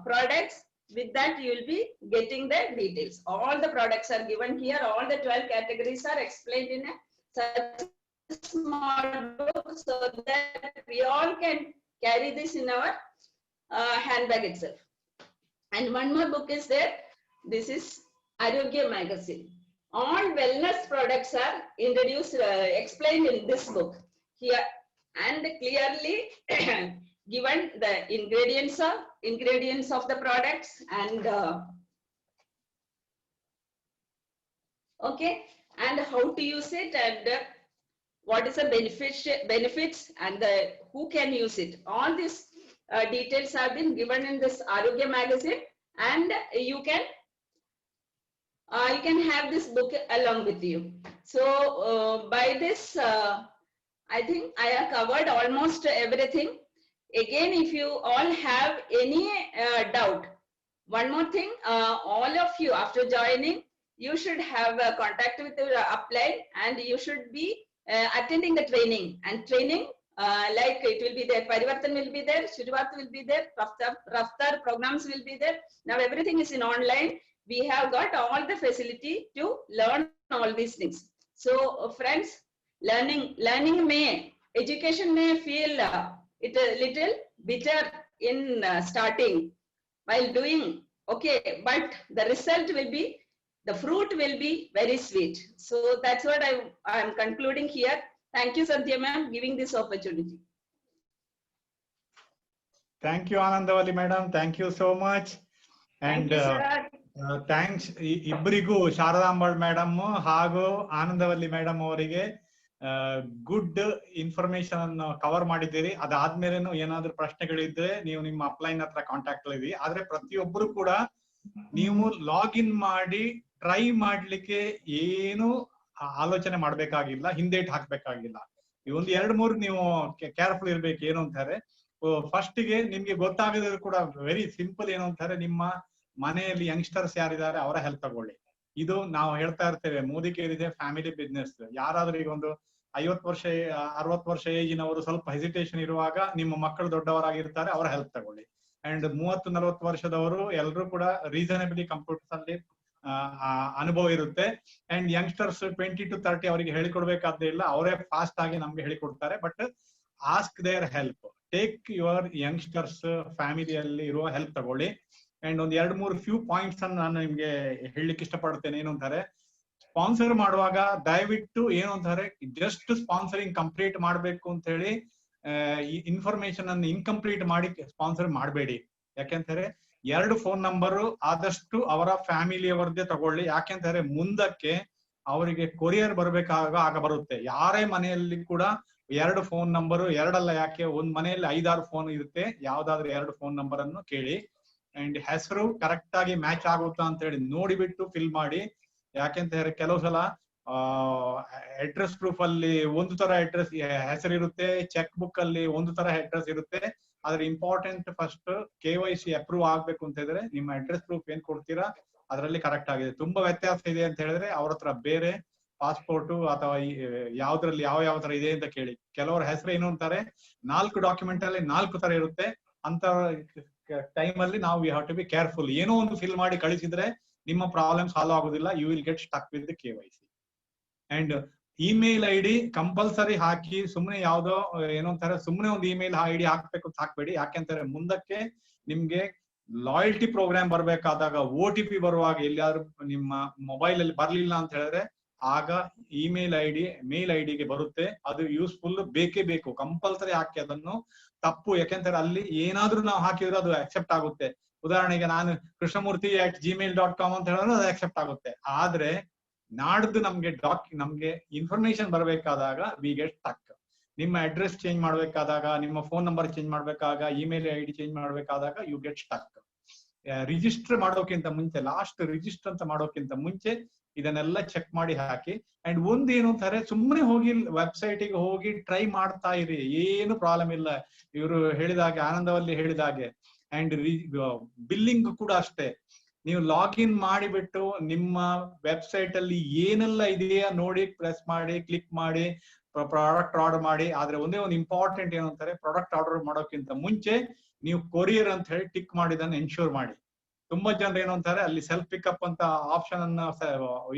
products, with that you will be getting the details. All the products are given here. All the 12 categories are explained in a such small book, so that we all can carry this in our handbag itself. And one more book is there. This is Arogya magazine. All wellness products are introduced, explained in this book here, and clearly given the ingredients of the products and okay, and how to use it, and what is the benefits and who can use it. All these details have been given in this Arogya magazine, and you can have this book along with you. So by this, I think I have covered almost everything. Again, if you all have any doubt, one more thing, all of you after joining, you should have contact with your upline, and you should be attending the training. And training, like it will be there, Parivartan will be there, Shuruat will be there, Raftar programs will be there. Now everything is in online. We have got all the facility to learn all these things. So friends, education may feel it a little bitter in starting while doing, okay, but the result will be, the fruit will be very sweet. So that's what I am concluding here. Thank you, Sandhya ma'am, giving this opportunity. Thank you, Anandavalli madam. Thank you so much. And Thank you, sir. Thanks ಇಬ್ಬರಿಗೂ, ಶಾರದಾಂಬಾಳ್ madam ಹಾಗೂ ಆನಂದವಲ್ಲಿ madam ಅವರಿಗೆ good information ಅನ್ನು cover ಮಾಡಿದ್ದೀರಿ. ಅದಾದ್ಮೇಲೆನು ಏನಾದ್ರೂ ಪ್ರಶ್ನೆಗಳಿದ್ರೆ ನೀವು ನಿಮ್ಮ ಅಪ್ಲೈನ್ ಹತ್ರ contact ಅಲ್ಲಿ. ಆದ್ರೆ ಪ್ರತಿಯೊಬ್ಬರು ಕೂಡ ನೀವು ಲಾಗಿನ್ ಮಾಡಿ ಟ್ರೈ ಮಾಡ್ಲಿಕ್ಕೆ ಏನು ಆಲೋಚನೆ ಮಾಡ್ಬೇಕಾಗಿಲ್ಲ, ಹಿಂದೇಟ್ ಹಾಕ್ಬೇಕಾಗಿಲ್ಲ. ಒಂದು 2-3 ನೀವು ಕೇರ್ಫುಲ್ ಇರ್ಬೇಕು. ಏನು ಅಂತಾರೆ, ಫಸ್ಟ್ ಗೆ ನಿಮ್ಗೆ ಗೊತ್ತಾಗದಿದ್ರು ಕೂಡ ವೆರಿ ಸಿಂಪಲ್ ಏನು ಅಂತಾರೆ, ನಿಮ್ಮ ಮನೆಯಲ್ಲಿ ಯಂಗ್ಸ್ಟರ್ಸ್ ಯಾರಿದ್ದಾರೆ ಅವರ ಹೆಲ್ಪ್ ತಗೊಳ್ಳಿ. ಇದು ನಾವು ಹೇಳ್ತಾ ಇರ್ತೇವೆ, ಮೋದಿ ಕೇರ್ ಇದೆ ಫ್ಯಾಮಿಲಿ ಬಿಸ್ನೆಸ್. ಯಾರಾದ್ರೂ ಈಗ ಒಂದು 50 ವರ್ಷ 60 ವರ್ಷ ಏಜಿನವರು ಸ್ವಲ್ಪ ಹೆಸಿಟೇಷನ್ ಇರುವಾಗ ನಿಮ್ಮ ಮಕ್ಕಳು ದೊಡ್ಡವರಾಗಿರ್ತಾರೆ, ಅವರ ಹೆಲ್ಪ್ ತಗೊಳ್ಳಿ. ಅಂಡ್ 30-40 ವರ್ಷದವರು ಎಲ್ಲರೂ ಕೂಡ ರೀಸನಬಲಿ ಕಂಪ್ಯೂಟರ್ಸ್ ಅಲ್ಲಿ ಅನುಭವ ಇರುತ್ತೆ. ಅಂಡ್ ಯಂಗ್ಸ್ಟರ್ಸ್ 20 to 30 ಅವರಿಗೆ ಹೇಳಿಕೊಡ್ಬೇಕಾದ್ದೇ ಇಲ್ಲ, ಅವರೇ ಫಾಸ್ಟ್ ಆಗಿ ನಮ್ಗೆ ಹೇಳಿಕೊಡ್ತಾರೆ. But ask there help, take your youngsters ಫ್ಯಾಮಿಲಿಯಲ್ಲಿ ಇರುವ ಹೆಲ್ಪ್ ತಗೊಳ್ಳಿ. ಅಂಡ್ ಒಂದ್ 2-3 ಫ್ಯೂ ಪಾಯಿಂಟ್ಸ್ ಅನ್ನು ನಾನು ನಿಮ್ಗೆ ಹೇಳಲಿಕ್ಕೆ ಇಷ್ಟಪಡ್ತೇನೆ. ಏನು ಅಂತಾರೆ, ಸ್ಪಾನ್ಸರ್ ಮಾಡುವಾಗ ದಯವಿಟ್ಟು ಏನು ಅಂತಾರೆ, ಜಸ್ಟ್ ಸ್ಪಾನ್ಸರಿಂಗ್ ಕಂಪ್ಲೀಟ್ ಮಾಡ್ಬೇಕು ಅಂತ ಹೇಳಿ ಇನ್ಫಾರ್ಮೇಶನ್ ಅನ್ನು ಇನ್ಕಂಪ್ಲೀಟ್ ಮಾಡಿ ಸ್ಪಾನ್ಸರ್ ಮಾಡಬೇಡಿ. ಯಾಕೆಂತಾರೆ 2 ಫೋನ್ ನಂಬರ್ ಆದಷ್ಟು ಅವರ ಫ್ಯಾಮಿಲಿಯವರದ್ದೇ ತಗೊಳ್ಳಿ. ಯಾಕೆಂತಾರೆ ಮುಂದಕ್ಕೆ ಅವರಿಗೆ ಕೊರಿಯರ್ ಬರ್ಬೇಕಾಗ ಬರುತ್ತೆ. ಯಾರೇ ಮನೆಯಲ್ಲಿ ಕೂಡ 2 ಫೋನ್ ನಂಬರ್, 2 ಅಲ್ಲ, ಯಾಕೆ ಒಂದ್ ಮನೆಯಲ್ಲಿ 5-6 ಫೋನ್ ಇರುತ್ತೆ, ಯಾವ್ದಾದ್ರು 2 ಫೋನ್ ನಂಬರ್ ಅನ್ನು ಕೇಳಿ. ಅಂಡ್ ಹೆಸರು ಕರೆಕ್ಟ್ ಆಗಿ ಮ್ಯಾಚ್ ಆಗುತ್ತಾ ಅಂತ ಹೇಳಿ ನೋಡಿಬಿಟ್ಟು ಫಿಲ್ ಮಾಡಿ. ಯಾಕೆಂತ ಹೇಳಿದ್ರೆ ಕೆಲವು ಸಲ ಅಡ್ರೆಸ್ ಪ್ರೂಫ್ ಅಲ್ಲಿ ಒಂದು ತರ ಅಡ್ರೆಸ್ ಹೆಸರು ಇರುತ್ತೆ, ಚೆಕ್ ಬುಕ್ ಅಲ್ಲಿ ಒಂದು ತರ ಅಡ್ರೆಸ್ ಇರುತ್ತೆ. ಆದ್ರೆ ಇಂಪಾರ್ಟೆಂಟ್ ಫಸ್ಟ್ KYC ಅಪ್ರೂವ್ ಆಗ್ಬೇಕು ಅಂತ ಹೇಳಿದ್ರೆ ನಿಮ್ಮ ಅಡ್ರೆಸ್ ಪ್ರೂಫ್ ಏನ್ ಕೊಡ್ತೀರಾ ಅದರಲ್ಲಿ ಕರೆಕ್ಟ್ ಆಗಿದೆ. ತುಂಬಾ ವ್ಯತ್ಯಾಸ ಇದೆ ಅಂತ ಹೇಳಿದ್ರೆ ಅವ್ರ ಹತ್ರ ಬೇರೆ ಪಾಸ್ಪೋರ್ಟ್ ಅಥವಾ ಯಾವ್ದ್ರಲ್ಲಿ ಯಾವ ತರ ಇದೆ ಅಂತ ಕೇಳಿ. ಕೆಲವರ ಹೆಸರು ಏನು ಅಂತಾರೆ 4 ಡಾಕ್ಯುಮೆಂಟ್ ಅಲ್ಲಿ 4 ತರ ಇರುತ್ತೆ. ಅಂತ ಟೈಮ್ ಅಲ್ಲಿ ನಾವು we have to be careful. ಏನೋ ಒಂದು ಫಿಲ್ ಮಾಡಿ ಕಳಿಸಿದ್ರೆ ನಿಮ್ಮ ಪ್ರಾಬ್ಲಮ್ ಸಾಲ್ವ್ ಆಗೋದಿಲ್ಲ. You will get stuck with KYC. And email ID compulsory ಹಾಕಿ. ಸುಮ್ನೆ ಯಾವ್ದೋ ಏನೋ ಅಂತಾರೆ ಸುಮ್ನೆ ಒಂದು ಇಮೇಲ್ ID ಹಾಕ್ಬೇಕು ಅಂತ ಹಾಕ್ಬೇಡಿ. ಯಾಕೆಂತಾರೆ ಮುಂದಕ್ಕೆ ನಿಮ್ಗೆ ಲಾಯಲ್ಟಿ ಪ್ರೋಗ್ರಾಮ್ ಬರ್ಬೇಕಾದಾಗ OTP ಬರುವಾಗ ಎಲ್ಲಿಯಾದ್ರೂ ನಿಮ್ಮ ಮೊಬೈಲ್ ಅಲ್ಲಿ ಬರ್ಲಿಲ್ಲ ಅಂತ ಹೇಳಿದ್ರೆ ಆಗ ಇಮೇಲ್ ಮೇಲ್ ಐಡಿಗೆ ಬರುತ್ತೆ. ಅದು ಯೂಸ್ಫುಲ್, ಬೇಕೇ ಬೇಕು, ಕಂಪಲ್ಸರಿ ಹಾಕಿ ಅದನ್ನು. ತಪ್ಪು ಯಾಕೆಂತಾರೆ ಅಲ್ಲಿ ಏನಾದ್ರೂ ನಾವು ಹಾಕಿದ್ರೆ ಅದು ಅಕ್ಸೆಪ್ಟ್ ಆಗುತ್ತೆ. ಉದಾಹರಣೆಗೆ ನಾನು ಕೃಷ್ಣಮೂರ್ತಿ@gmail.com ಅಂತ ಹೇಳಿದ್ರೆ ಅದು ಅಕ್ಸೆಪ್ಟ್ ಆಗುತ್ತೆ. ಆದ್ರೆ ನಾಡ್ದು ನಮ್ಗೆ ಇನ್ಫಾರ್ಮೇಶನ್ ಬರಬೇಕಾದಾಗ ವಿ ಗೆಟ್ ಸ್ಟಕ್. ನಿಮ್ಮ ಅಡ್ರೆಸ್ ಚೇಂಜ್ ಮಾಡ್ಬೇಕಾದಾಗ, ನಿಮ್ಮ ಫೋನ್ ನಂಬರ್ ಚೇಂಜ್ ಮಾಡ್ಬೇಕಾಗ, ಇಮೇಲ್ ಐಡಿ ಚೇಂಜ್ ಮಾಡ್ಬೇಕಾದಾಗ ಯು ಗೆಟ್ ಸ್ಟಕ್. ರಿಜಿಸ್ಟರ್ ಮಾಡೋಕ್ಕಿಂತ ಮುಂಚೆ, ಲಾಸ್ಟ್ ರಿಜಿಸ್ಟರ್ ಅಂತ ಮಾಡೋಕ್ಕಿಂತ ಮುಂಚೆ ಇದನ್ನೆಲ್ಲ ಚೆಕ್ ಮಾಡಿ ಹಾಕಿ. ಅಂಡ್ ಒಂದೇನು ಅಂತಾರೆ, ಸುಮ್ಮನೆ ಹೋಗಿ ವೆಬ್ಸೈಟಿಗೆ ಹೋಗಿ ಟ್ರೈ ಮಾಡ್ತಾ ಇರಿ, ಏನು ಪ್ರಾಬ್ಲಮ್ ಇಲ್ಲ. ಇವರು ಹೇಳಿದಾಗೆ, ಆನಂದವಲ್ಲಿ ಹೇಳಿದಾಗೆ. ಅಂಡ್ ಬಿಲ್ಲಿಂಗ್ ಕೂಡ ಅಷ್ಟೇ, ನೀವು ಲಾಗಿನ್ ಮಾಡಿಬಿಟ್ಟು ನಿಮ್ಮ ವೆಬ್ಸೈಟ್ ಅಲ್ಲಿ ಏನೆಲ್ಲ ಇದೆಯಾ ನೋಡಿ ಪ್ರೆಸ್ ಮಾಡಿ, ಕ್ಲಿಕ್ ಮಾಡಿ ಪ್ರಾಡಕ್ಟ್ ಆರ್ಡರ್ ಮಾಡಿ. ಆದ್ರೆ ಒಂದೇ ಒಂದು ಇಂಪಾರ್ಟೆಂಟ್ ಏನು ಅಂತಾರೆ, ಪ್ರಾಡಕ್ಟ್ ಆರ್ಡರ್ ಮಾಡೋಕ್ಕಿಂತ ಮುಂಚೆ ನೀವು ಕೊರಿಯರ್ ಅಂತ ಹೇಳಿ ಟಿಕ್ ಮಾಡಿದನ್ನು ಎನ್ಶೂರ್ ಮಾಡಿ. ತುಂಬಾ ಜನರು ಏನು ಅಂತಾರೆ, ಅಲ್ಲಿ ಸೆಲ್ಫ್ ಪಿಕಪ್ ಅಂತ ಆಪ್ಷನ್ ಅನ್ನ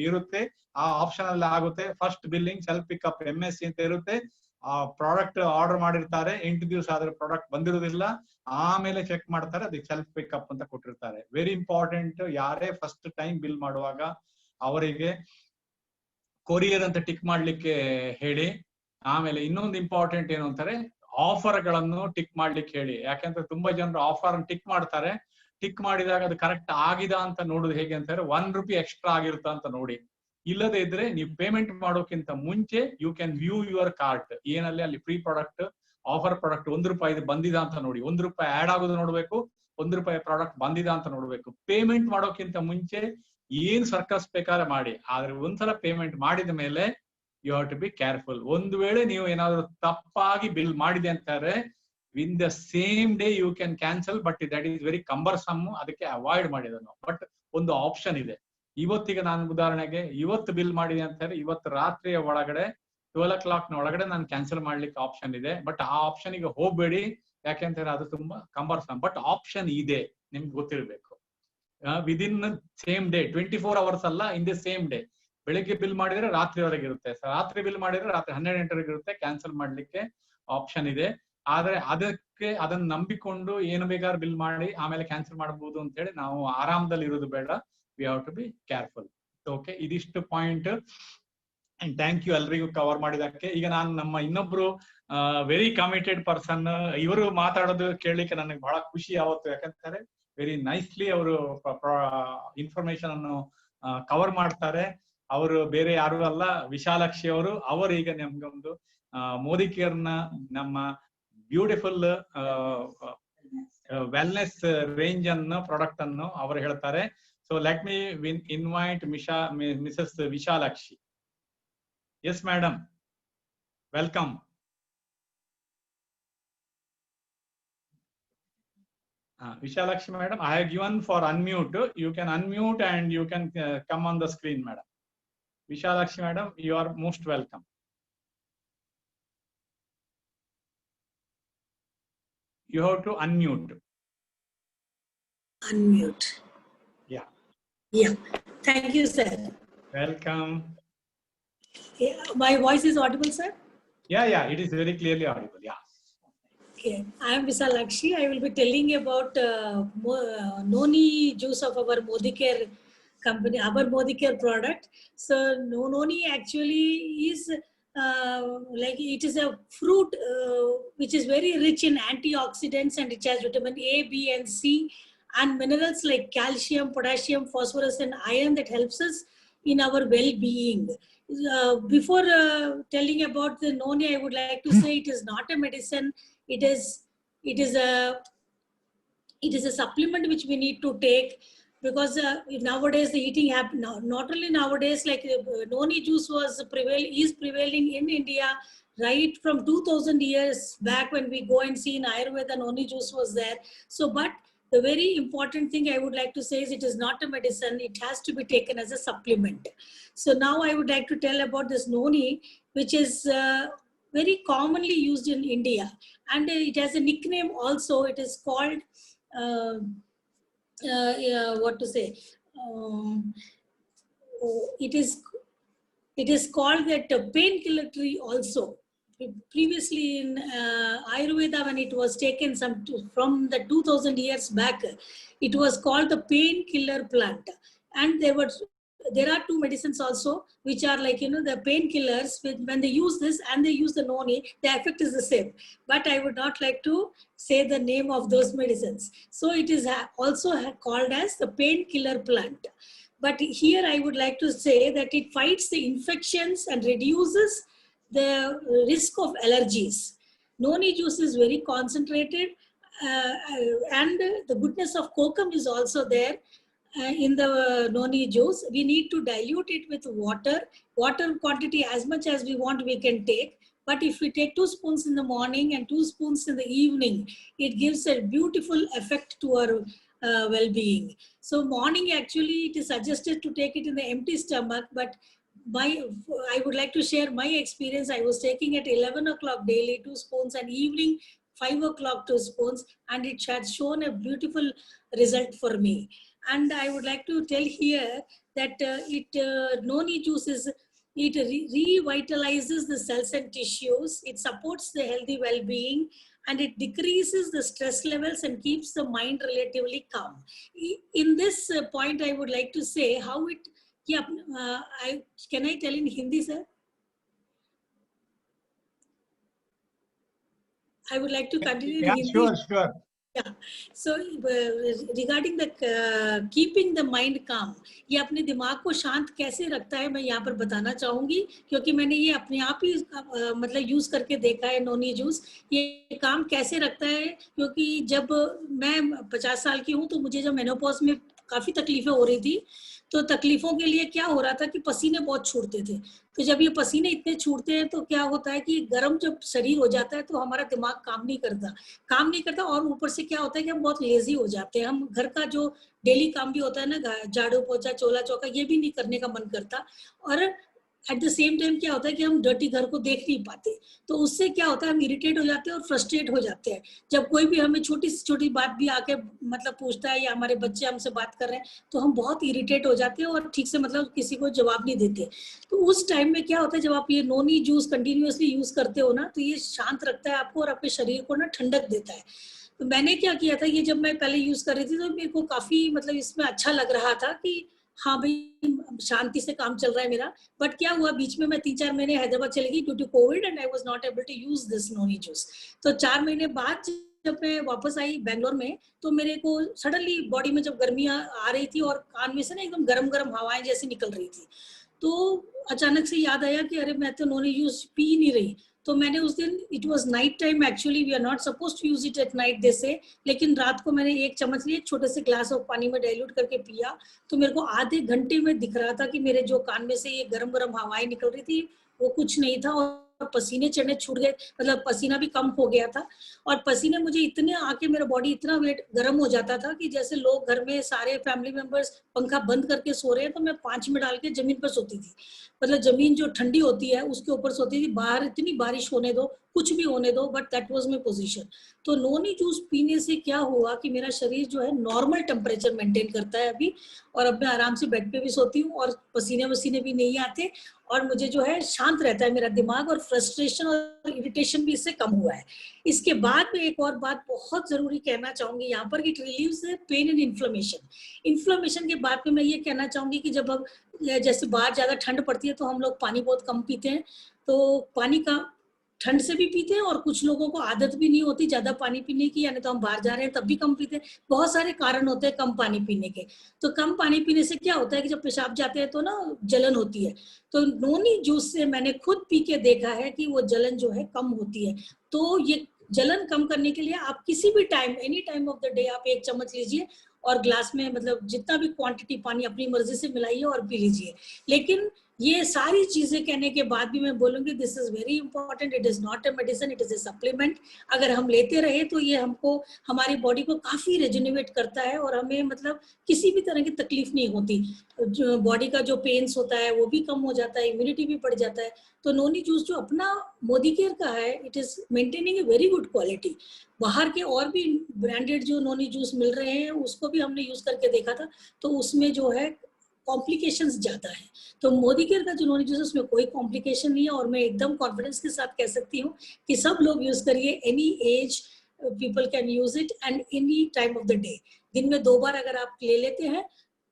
ಇರುತ್ತೆ, ಆ ಆಪ್ಷನ್ ಅಲ್ಲಿ ಆಗುತ್ತೆ. First billing self pickup MSC ಅಂತ ಇರುತ್ತೆ. ಆ ಪ್ರಾಡಕ್ಟ್ ಆರ್ಡರ್ ಮಾಡಿರ್ತಾರೆ, 8 ದಿವಸ ಆದ್ರೆ ಪ್ರಾಡಕ್ಟ್ ಬಂದಿರೋದಿಲ್ಲ, ಆಮೇಲೆ ಚೆಕ್ ಮಾಡ್ತಾರೆ, ಅದಕ್ಕೆ ಸೆಲ್ಫ್ ಪಿಕಪ್ ಅಂತ ಕೊಟ್ಟಿರ್ತಾರೆ. ವೆರಿ ಇಂಪಾರ್ಟೆಂಟ್, ಯಾರೇ ಫಸ್ಟ್ ಟೈಮ್ ಬಿಲ್ ಮಾಡುವಾಗ ಅವರಿಗೆ ಕೊರಿಯರ್ ಅಂತ ಟಿಕ್ ಮಾಡ್ಲಿಕ್ಕೆ ಹೇಳಿ. ಆಮೇಲೆ ಇನ್ನೊಂದು ಇಂಪಾರ್ಟೆಂಟ್ ಏನು ಅಂತಾರೆ, ಆಫರ್ ಗಳನ್ನು ಟಿಕ್ ಮಾಡ್ಲಿಕ್ಕೆ ಹೇಳಿ. ಯಾಕಂದ್ರೆ ತುಂಬಾ ಜನರು ಆಫರ್ ಟಿಕ್ ಮಾಡ್ತಾರೆ, ಟಿಕ್ ಮಾಡಿದಾಗ ಅದು ಕರೆಕ್ಟ್ ಆಗಿದೆ ಅಂತ ನೋಡುದು ಹೇಗೆ ಅಂತಾರೆ, ₹1 ಎಕ್ಸ್ಟ್ರಾ ಆಗಿರುತ್ತಾ ಅಂತ ನೋಡಿ. ಇಲ್ಲದೆ ಇದ್ರೆ ನೀವು ಪೇಮೆಂಟ್ ಮಾಡೋಕ್ಕಿಂತ ಮುಂಚೆ you can view your cart, ಏನಲ್ಲಿ ಅಲ್ಲಿ ಫ್ರೀ ಪ್ರಾಡಕ್ಟ್, ಆಫರ್ ಪ್ರಾಡಕ್ಟ್ ₹1 ಬಂದಿದ ಅಂತ ನೋಡಿ. ₹1 ಆಡ್ ಆಗೋದು ನೋಡ್ಬೇಕು, ₹1 ಪ್ರಾಡಕ್ಟ್ ಬಂದಿದ ಅಂತ ನೋಡ್ಬೇಕು. ಪೇಮೆಂಟ್ ಮಾಡೋಕ್ಕಿಂತ ಮುಂಚೆ ಏನ್ ಸರ್ಕಸ್ ಬೇಕಾದ್ರೆ ಮಾಡಿ, ಆದ್ರೆ ಒಂದ್ಸಲ ಪೇಮೆಂಟ್ ಮಾಡಿದ ಮೇಲೆ you have to be careful. ಒಂದು ವೇಳೆ ನೀವು ಏನಾದ್ರು ತಪ್ಪಾಗಿ ಬಿಲ್ ಮಾಡಿದೆ ಅಂತಾರೆ, within the same day you can cancel, but that is very cumbersome, ಅದಕ್ಕೆ ಅವಾಯ್ಡ್ ಮಾಡಿದನು. ಬಟ್ ಒಂದು ಆಪ್ಷನ್ ಇದೆ. ಇವತ್ತಿಗೆ ನಾನು ಉದಾಹರಣೆಗೆ ಇವತ್ತು ಬಿಲ್ ಮಾಡಿದೆ ಅಂತಾರೆ, ಇವತ್ತು ರಾತ್ರಿಯ ಒಳಗಡೆ 12 o'clock ಒಳಗಡೆ ನಾನು ಕ್ಯಾನ್ಸಲ್ ಮಾಡ್ಲಿಕ್ಕೆ ಆಪ್ಷನ್ ಇದೆ. ಬಟ್ ಆ ಆಪ್ಷನ್ ಗೆ ಹೋಗ್ಬೇಡಿ, ಯಾಕೆಂತಾರೆ ಅದು ತುಂಬಾ ಕಂಬರ್ಸಮ್. ಬಟ್ ಆಪ್ಷನ್ ಇದೆ, ನಿಮ್ಗೆ ಗೊತ್ತಿರ್ಬೇಕು. ವಿದಿನ್ ಸೇಮ್ ಡೇ, 24 hours ಅಲ್ಲ, ಇನ್ ದ ಸೇಮ್ ಡೇ. ಬೆಳಿಗ್ಗೆ ಬಿಲ್ ಮಾಡಿದ್ರೆ ರಾತ್ರಿವರೆಗೆ ಇರುತ್ತೆ, ರಾತ್ರಿ ಬಿಲ್ ಮಾಡಿದ್ರೆ ರಾತ್ರಿ 12 ಗಂಟೆವರೆಗೆ ಇರುತ್ತೆ, ಕ್ಯಾನ್ಸಲ್ ಮಾಡ್ಲಿಕ್ಕೆ ಆಪ್ಷನ್ ಇದೆ. ಆದ್ರೆ ಅದನ್ನ ನಂಬಿಕೊಂಡು ಏನು ಬೇಕಾದ್ರೆ ಬಿಲ್ ಮಾಡಿ ಆಮೇಲೆ ಕ್ಯಾನ್ಸಲ್ ಮಾಡಬಹುದು ಅಂತ ಹೇಳಿ ನಾವು ಆರಾಮದಲ್ಲಿ ಇರೋದು ಬೇಡ. We have to be careful. Okay, ಇದಿಷ್ಟು ಪಾಯಿಂಟ್. ಅಂಡ್ ಥ್ಯಾಂಕ್ ಯು ಎಲ್ರಿಗೂ ಕವರ್ ಮಾಡಿದಕ್ಕೆ. ಈಗ ನಾನು ನಮ್ಮ ಇನ್ನೊಬ್ರು ವೆರಿ ಕಮಿಟೆಡ್ ಪರ್ಸನ್, ಇವರು ಮಾತಾಡೋದು ಕೇಳಲಿಕ್ಕೆ ನನಗೆ ಬಹಳ ಖುಷಿ ಯಾವತ್ತು. ಯಾಕಂತಾರೆ ವೆರಿ ನೈಸ್ಲಿ ಅವರು ಇನ್ಫಾರ್ಮೇಶನ್ ಅನ್ನು ಕವರ್ ಮಾಡ್ತಾರೆ. ಅವರು ಬೇರೆ ಯಾರು ಅಲ್ಲ, ವಿಶಾಲಾಕ್ಷಿ ಅವರು. ಅವರೀಗ ನಮ್ಗೊಂದು ಮೋದಿ ಕೇರ್ನ ನಮ್ಮ ಬ್ಯೂಟಿಫುಲ್ ವೆಲ್ನೆಸ್ ರೇಂಜ್ ಅನ್ನು ಪ್ರಾಡಕ್ಟ್ ಅನ್ನು ಅವರು ಹೇಳ್ತಾರೆ. So let me invite Mrs Vishalakshi. Yes madam, welcome. Vishalakshi madam, I have given for unmute. You can unmute and you can come on the screen, madam. Vishalakshi madam, you are most welcome. You have to unmute. Unmute. Yeah. Yeah. Thank you, sir. Welcome. Yeah, my voice is audible, sir? Yeah, it is very clearly audible. Yeah. Okay. I am Vishalakshi. I will be telling about Noni juice of our Modicare company, our Modicare product. So Noni actually is like it is a fruit which is very rich in antioxidants, and it has vitamin A, B, and C, and minerals like calcium, potassium, phosphorus, and iron that helps us in our well-being. Before telling about the Noni, I would like to say it is not a medicine. It is a supplement which we need to take, because nowadays the eating happen. Not only nowadays, like Noni juice is prevailing in India right from 2000 years back. When we go and see in Ayurveda, Noni juice was there. So, but the very important thing I would like to say is it is not a medicine. It has to be taken as a supplement. So now I would like to tell about this Noni, which is very commonly used in India, and it has a nickname also. It is called what to say? It is called that painkiller tree also. Previously in Ayurveda, when it was taken from the 2000 years back, it was called the painkiller plant. And there are two medicines also which are like, the painkillers. When they use this and they use the Noni, the effect is the same. But I would not like to say the name of those medicines. So it is also called as the painkiller plant. But here I would like to say that it fights the infections and reduces the risk of allergies. Noni juice is very concentrated, and the goodness of kokum is also there in the noni juice. We need to dilute it with water. Water quantity as much as we want we can take. But if we take 2 spoons in the morning and 2 spoons in the evening, it gives a beautiful effect to our well-being. So morning, actually, it is suggested to take it in the empty stomach, but I would like to share my experience. I was taking at 11 o'clock daily 2 spoons, and evening 5 o'clock 2 spoons, and it has shown a beautiful result for me. And I would like to tell here that noni juice is, it revitalizes the cells and tissues. It supports the healthy well-being, and it decreases the stress levels and keeps the mind relatively calm. In this point, I would like to say how it, yeah, can I tell in Hindi, sir? I would like to continue in Hindi. Sure. Yeah. So regarding the keeping the mind calm, ये अपने दिमाग को शांत कैसे रखता है मैं यहाँ पर बताना चाहूंगी, क्योंकि मैंने ये अपने आप ही मतलब यूज करके देखा है नोनी जूस। ये काम कैसे रखता है, क्योंकि जब मैं 50 साल की हूँ तो मुझे जब मेनोपॉज में काफी तकलीफें हो रही थी, तो तकलीफों के लिए क्या हो रहा था कि पसीने बहुत छूटते थे। तो जब ये पसीने इतने छूटते हैं तो क्या होता है कि गर्म जब शरीर हो जाता है तो हमारा दिमाग काम नहीं करता, और ऊपर से क्या होता है कि हम बहुत लेजी हो जाते हैं। हम घर का जो डेली काम भी होता है ना, झाड़ू पोछा चोला चौका, ये भी नहीं करने का मन करता, और एट द सेम टाइम क्या होता है कि हम डर्टी घर को देख नहीं पाते। तो उससे क्या होता है, हम इरिटेट हो जाते हैं और फ्रस्ट्रेट हो जाते हैं। जब कोई भी हमें छोटी से छोटी बात भी आके मतलब पूछता है, या हमारे बच्चे हमसे बात कर रहे हैं, तो हम बहुत इरिटेट हो जाते हैं और ठीक से मतलब किसी को जवाब नहीं देते। तो उस टाइम में क्या होता है, जब आप ये नोनी जूस कंटिन्यूअसली यूज करते हो ना, तो ये शांत रखता है आपको और आपके शरीर को ना ठंडक देता है। तो मैंने क्या किया था, ये जब मैं पहले यूज कर रही थी तो मेरे को काफी मतलब इसमें अच्छा लग रहा था कि हाँ भाई शांति से काम चल रहा है मेरा। बट क्या हुआ, बीच में मैं 3-4 महीने हैदराबाद चली गई due to COVID, and I was not able to use this noni juice. तो 4 महीने बाद जब मैं वापस आई बैंगलोर में, तो मेरे को सडनली बॉडी में जब गर्मियां आ रही थी और कान में से ना एकदम गरम गरम हवाएं जैसी निकल रही थी, तो अचानक से याद आया कि अरे मैं तो नोनी जूस पी नहीं रही। तो मैंने उस दिन, it was night time, actually we are not suppose to use it at night they say, लेकिन रात को मैंने 1 चम्मच लिए, छोटे से ग्लास ऑफ पानी में डाइल्यूट करके पिया। तो मेरे को आधे घंटे में दिख रहा था कि मेरे जो कान में से ये गरम गरम हवाएं निकल रही थी वो कुछ नहीं था, और पसीने चढ़ने छूट गए, मतलब पसीना भी कम हो गया था। और पसीने मुझे इतने आके मेरा बॉडी इतना वेट गर्म हो जाता था कि जैसे लोग घर में सारे फैमिली मेंबर्स पंखा बंद करके सो रहे हैं तो मैं 5 में डाल के जमीन पर सोती थी। मतलब जमीन जो ठंडी होती है उसके ऊपर सोती थी, बाहर इतनी बारिश होने दो, कुछ भी होने दो, but that was my position. तो नोनी जूस पीने से क्या हुआ कि मेरा शरीर जो है नॉर्मल टेम्परेचर मेंटेन करता है अभी, और अब मैं आराम से बेड पे भी सोती हूँ और पसीने वसीने भी नहीं आते, और मुझे जो है शांत रहता है मेरा दिमाग, और फ्रस्ट्रेशन और इरिटेशन भी इससे कम हुआ है। इसके बाद में एक और बात बहुत जरूरी कहना चाहूंगी यहाँ पर, कि it relieves pain and inflammation. Inflammation के बाद में मैं ये कहना चाहूंगी कि जब अब जैसे बाहर ज्यादा ठंड पड़ती है तो हम लोग पानी बहुत कम पीते हैं, तो पानी का ठंड से भी पीते हैं, और कुछ लोगों को आदत भी नहीं होती ज्यादा पानी पीने की, यानी तो हम बाहर जा रहे हैं तब भी कम पीते हैं। बहुत सारे कारण होते हैं कम पानी पीने के। तो कम पानी पीने से क्या होता है कि जब पेशाब जाते हैं तो ना जलन होती है। तो नोनी जूस से मैंने खुद पी के देखा है कि वो जलन जो है कम होती है। तो ये जलन कम करने के लिए आप किसी भी time, any time of the day, आप 1 चम्मच लीजिए और ग्लास में मतलब जितना भी क्वांटिटी पानी अपनी मर्जी से मिलाइए और पी लीजिए। लेकिन ये सारी चीजें कहने के बाद भी मैं बोलूंगी this is very important, it is not a medicine, it is a supplement. अगर हम लेते रहे तो ये हमको, हमारी बॉडी को काफी रेजुनेट करता है, और हमें मतलब किसी भी तरह की तकलीफ नहीं होती। जो बॉडी का जो पेन्स होता है वो भी कम हो जाता है, इम्यूनिटी भी बढ़ जाता है। तो नोनी जूस जो अपना मोदी केयर का है, it is maintaining a very good quality. बाहर के और भी ब्रांडेड जो नोनी जूस मिल रहे हैं उसको भी हमने यूज करके देखा था, तो उसमें जो है कॉम्प्लिकेशंस ज्यादा है। तो मोदी केयर का जो नोनी जूस है उसमें कोई कॉम्प्लिकेशन नहीं है, और मैं एकदम कॉन्फिडेंस के साथ कह सकती हूँ कि सब लोग यूज करिए। Any as people can use it and any time of the day. दिन में 2 बार अगर आप ले लेते हैं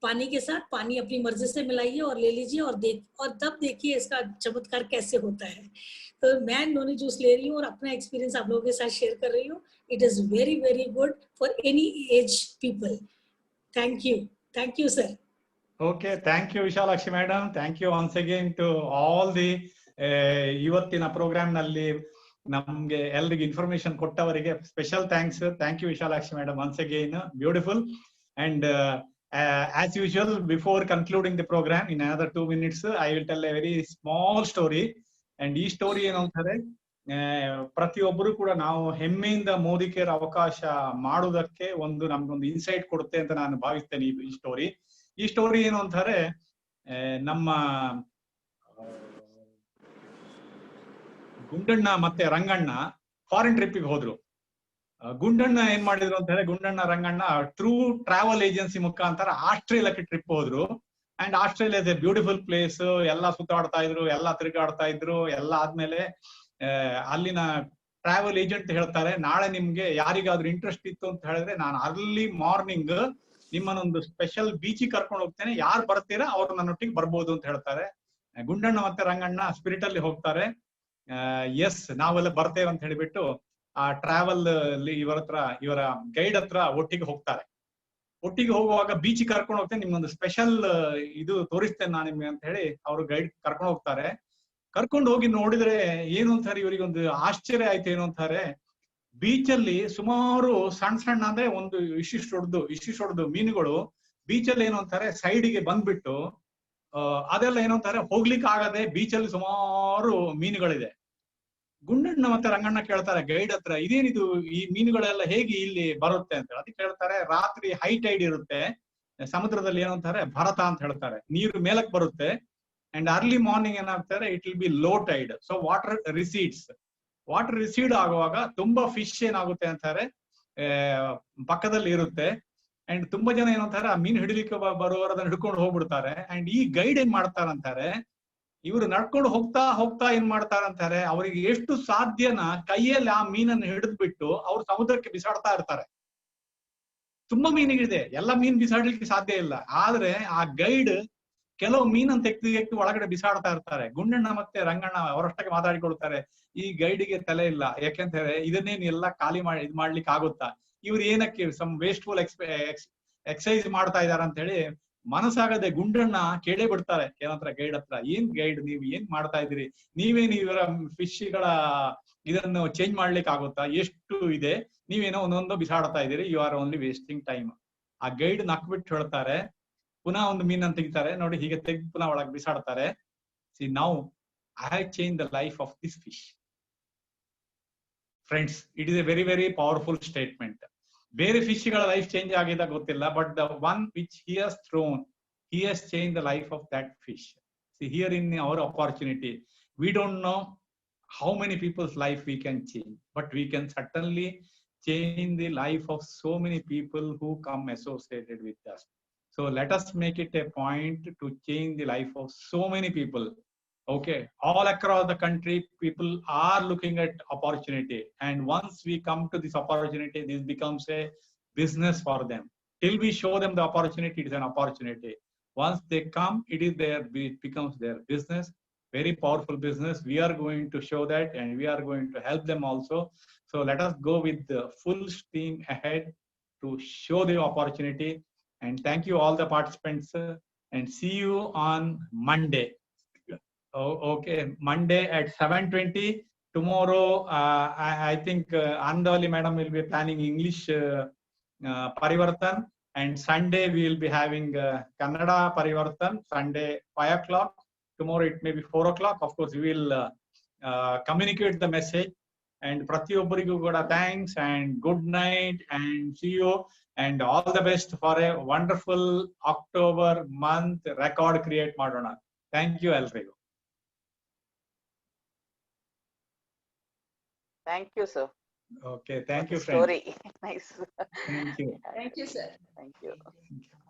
पानी के साथ, पानी अपनी मर्जी से मिलाइए और ले लीजिए, और तब देखिए इसका चमत्कार कैसे होता है। तो मैं नोनी जूस ले रही हूँ और अपना एक्सपीरियंस आप लोगों के साथ शेयर कर रही हूँ। It is very very good for any as people. Thank you sir. Okay, thank you Vishalakshi madam. Thank you once again to all the ಇವತ್ತಿನ ಪ್ರೋಗ್ರಾಮ್ ನಲ್ಲಿ ನಮ್ಗೆ ಎಲ್ರಿಗೆ ಇನ್ಫಾರ್ಮೇಶನ್ ಕೊಟ್ಟವರಿಗೆ special thanks. Thank you Vishalakshi madam once again. Beautiful. And as usual, before concluding the program in another 2 minutes, I will tell a very small story. And ಈ story ಏನು ಅಂತಾರೆ, ಪ್ರತಿಯೊಬ್ಬರು ಕೂಡ ನಾವು ಹೆಮ್ಮೆಯಿಂದ ಮೋದಿ ಕೇರ್ ಅವಕಾಶ ಮಾಡುವುದಕ್ಕೆ ನಮ್ಗೊಂದು ಇನ್ಸೈಟ್ ಕೊಡುತ್ತೆ ಅಂತ ನಾನು ಭಾವಿಸ್ತೇನೆ ಈ ಸ್ಟೋರಿ. ಈ ಸ್ಟೋರಿ ಏನು ಅಂತಾರೆ, ನಮ್ಮ ಗುಂಡಣ್ಣ ಮತ್ತೆ ರಂಗಣ್ಣ ಫಾರಿನ್ ಟ್ರಿಪ್ಪಿಗೆ ಹೋದ್ರು. ಗುಂಡಣ್ಣ ಏನ್ ಮಾಡಿದ್ರು ಅಂತ ಹೇಳಿದ್ರೆ, Gundanna Ranganna through travel agency ಮುಖಾಂತರ ಆಸ್ಟ್ರೇಲಿಯಾಕ್ಕೆ ಟ್ರಿಪ್ ಹೋದ್ರು. And Australia is A beautiful place. ಎಲ್ಲ ಸುತ್ತಾಡ್ತಾ ಇದ್ರು, ಎಲ್ಲ ತಿರುಗಾಡ್ತಾ ಇದ್ರು. ಎಲ್ಲ ಆದ್ಮೇಲೆ ಅಲ್ಲಿನ ಟ್ರಾವೆಲ್ ಏಜೆಂಟ್ ಹೇಳ್ತಾರೆ, ನಾಳೆ ನಿಮ್ಗೆ ಯಾರಿಗಾದ್ರೂ ಇಂಟ್ರೆಸ್ಟ್ ಇತ್ತು ಅಂತ ಹೇಳಿದ್ರೆ ನಾನು ಅರ್ಲಿ ಮಾರ್ನಿಂಗ್ ನಿಮ್ಮನ್ನೊಂದು ಸ್ಪೆಷಲ್ ಬೀಚಿಗೆ ಕರ್ಕೊಂಡು ಹೋಗ್ತೇನೆ, ಯಾರು ಬರ್ತೀರಾ ಅವ್ರು ನನ್ನೊಟ್ಟಿಗೆ ಬರ್ಬೋದು ಅಂತ ಹೇಳ್ತಾರೆ. ಗುಂಡಣ್ಣ ಮತ್ತೆ ರಂಗಣ್ಣ ಸ್ಪಿರಿಟ್ ಅಲ್ಲಿ ಹೋಗ್ತಾರೆ. ಎಸ್ ನಾವೆಲ್ಲ ಬರ್ತೇವೆ ಅಂತ ಹೇಳಿಬಿಟ್ಟು ಆ ಟ್ರಾವೆಲ್ ಇವರ ಗೈಡ್ ಹತ್ರ ಒಟ್ಟಿಗೆ ಹೋಗ್ತಾರೆ. ಒಟ್ಟಿಗೆ ಹೋಗುವಾಗ ಬೀಚಿಗೆ ಕರ್ಕೊಂಡು ಹೋಗ್ತೇನೆ, ನಿಮ್ಗೊಂದು ಸ್ಪೆಷಲ್ ಇದು ತೋರಿಸ್ತೇನೆ ನಾನು ನಿಮ್ಗೆ ಅಂತ ಹೇಳಿ ಅವರು ಗೈಡ್ ಕರ್ಕೊಂಡು ಹೋಗ್ತಾರೆ. ಕರ್ಕೊಂಡು ಹೋಗಿ ನೋಡಿದ್ರೆ ಏನು ಅಂತಾರೆ, ಇವರಿಗೊಂದು ಆಶ್ಚರ್ಯ ಆಯ್ತು. ಏನು ಅಂತಾರೆ, ಬೀಚಲ್ಲಿ ಸುಮಾರು ಸಣ್ಣ ಸಣ್ಣ ಅಂದ್ರೆ ಒಂದು ಇಷ್ಟಿಷ್ಟೊಡ್ದು ಮೀನುಗಳು ಬೀಚಲ್ಲಿ ಏನು ಅಂತಾರೆ ಸೈಡ್ಗೆ ಬಂದ್ಬಿಟ್ಟು ಅದೆಲ್ಲ ಏನು ಅಂತಾರೆ ಹೋಗ್ಲಿಕ್ಕೆ ಆಗದೆ ಬೀಚಲ್ಲಿ ಸುಮಾರು ಮೀನುಗಳಿದೆ. ಗುಂಡಣ್ಣ ಮತ್ತೆ ರಂಗಣ್ಣ ಕೇಳ್ತಾರೆ ಗೈಡ್ ಹತ್ರ, ಇದೇನಿದು ಈ ಮೀನುಗಳೆಲ್ಲ ಹೇಗೆ ಇಲ್ಲಿ ಬರುತ್ತೆ ಅಂತ ಹೇಳಿ. ಅದಕ್ಕೆ ಹೇಳ್ತಾರೆ, ರಾತ್ರಿ ಹೈ ಟೈಡ್ ಇರುತ್ತೆ ಸಮುದ್ರದಲ್ಲಿ, ಏನು ಅಂತಾರೆ ಭರತ ಅಂತ ಹೇಳ್ತಾರೆ, ನೀರು ಮೇಲಕ್ಕೆ ಬರುತ್ತೆ. ಅಂಡ್ ಅರ್ಲಿ ಮಾರ್ನಿಂಗ್ ಏನಾಗ್ತಾರೆ, it will be low tide. So water recede ಆಗುವಾಗ ತುಂಬಾ ಫಿಶ್ ಏನಾಗುತ್ತೆ ಅಂತಾರೆ ಪಕ್ಕದಲ್ಲಿ ಇರುತ್ತೆ. ಅಂಡ್ ತುಂಬಾ ಜನ ಏನಂತಾರೆ ಆ ಮೀನು ಹಿಡಿಲಿಕ್ಕೆ ಬರುವವರು ಅದನ್ನ ಹಿಡ್ಕೊಂಡು ಹೋಗ್ಬಿಡ್ತಾರೆ. ಅಂಡ್ ಈ ಗೈಡ್ ಏನ್ ಮಾಡ್ತಾರಂತಾರೆ, ಇವರು ನಡ್ಕೊಂಡು ಹೋಗ್ತಾ ಏನ್ ಮಾಡ್ತಾರಂತಾರೆ, ಅವರಿಗೆ ಎಷ್ಟು ಸಾಧ್ಯನ ಕೈಯಲ್ಲಿ ಆ ಮೀನನ್ನು ಹಿಡಿದ್ಬಿಟ್ಟು ಅವ್ರು ಸಮುದ್ರಕ್ಕೆ ಬಿಸಾಡ್ತಾ ಇರ್ತಾರೆ. ತುಂಬಾ ಮೀನುಗಳಿದೆ, ಎಲ್ಲ ಮೀನ್ ಬಿಸಾಡ್ಲಿಕ್ಕೆ ಸಾಧ್ಯ ಇಲ್ಲ. ಆದ್ರೆ ಆ ಗೈಡ್ ಕೆಲವು ಮೀನನ್ನು ತೆಗೆದು ಒಳಗಡೆ ಬಿಸಾಡ್ತಾ ಇರ್ತಾರೆ. ಗುಂಡಣ್ಣ ಮತ್ತೆ ರಂಗಣ್ಣ ಅವರಷ್ಟಕ್ಕೆ ಮಾತಾಡಿಕೊಳ್ತಾರೆ, ಈ ಗೈಡಿಗೆ ತಲೆ ಇಲ್ಲ, ಯಾಕೆಂತಾರೆ ಇದನ್ನೇನು ಎಲ್ಲ ಖಾಲಿ ಮಾಡ್ಲಿಕ್ಕೆ ಆಗುತ್ತಾ, ಇವ್ರು ಏನಕ್ಕೆ ಸಮ್ ವೇಸ್ಟ್ಫುಲ್ ಎಕ್ಸಸೈಸ್ ಮಾಡ್ತಾ ಇದಾರ ಅಂತ ಹೇಳಿ ಮನಸ್ಸಾಗದೆ ಗುಂಡಣ್ಣ ಕೇಳೇ ಬಿಡ್ತಾರೆ ಏನಂತರ ಗೈಡ್ ಹತ್ರ, ಏನ್ ಗೈಡ್ ನೀವು ಏನ್ ಮಾಡ್ತಾ ಇದ್ದೀರಿ, ನೀವೇನು ಇವರ ಫಿಶ್ಗಳ ಇದನ್ನು ಚೇಂಜ್ ಮಾಡ್ಲಿಕ್ಕೆ ಆಗುತ್ತಾ, ಎಷ್ಟು ಇದೆ, ನೀವೇನೋ ಒಂದೊಂದು ಬಿಸಾಡ್ತಾ ಇದ್ದೀರಿ, you are only wasting time. ಆ ಗೈಡ್ ನಕ್ಬಿಟ್ಟು ಹೇಳ್ತಾರೆ, ಪುನಃ ಒಂದು ಮೀನನ್ನು ತೆಗಿತಾರೆ, ನೋಡಿ ಹೀಗೆ ತೆಗೆದು ಪುನಃ ಒಳಗೆ ಬಿಸಾಡ್ತಾರೆ. See now I have change the life of this fish. Friends, it is a very very powerful statement. ಬೇರೆ ಫಿಶ್ ಗಳ ಲೈಫ್ ಚೇಂಜ್ ಆಗಿದೆ ಗೊತ್ತಿಲ್ಲ, but the one which he has thrown, he has changed the life of that fish. See, here in our opportunity, we don't know how many people's life we can change, but we can certainly change the life of so many people who come associated with us. So let us make it a point to change the life of so many people. Okay, all across the country, people are looking at opportunity, and once we come to this opportunity, this becomes a business for them. Till we show them the opportunity, it is an opportunity. Once they come, it becomes their business, very powerful business. We are going to show that, and we are going to help them also. So let us go with the full steam ahead to show the opportunity. And thank you all the participants, and see you on Monday. Okay, Monday at 7:20. Tomorrow, I think Anandavali madam will be planning English Parivartan. And Sunday we will be having Kannada Parivartan, Sunday 5 o'clock. Tomorrow it may be 4 o'clock. Of course, we will communicate the message. And Pratiyobarigu goda thanks and good night, and see you, and all the best for a wonderful October month. Record create madona. Thank you, Elrigo. Thank you, sir. Okay, thank you, Story. friends. Nice. Thank you. Thank you, sir. Thank you. Thank you.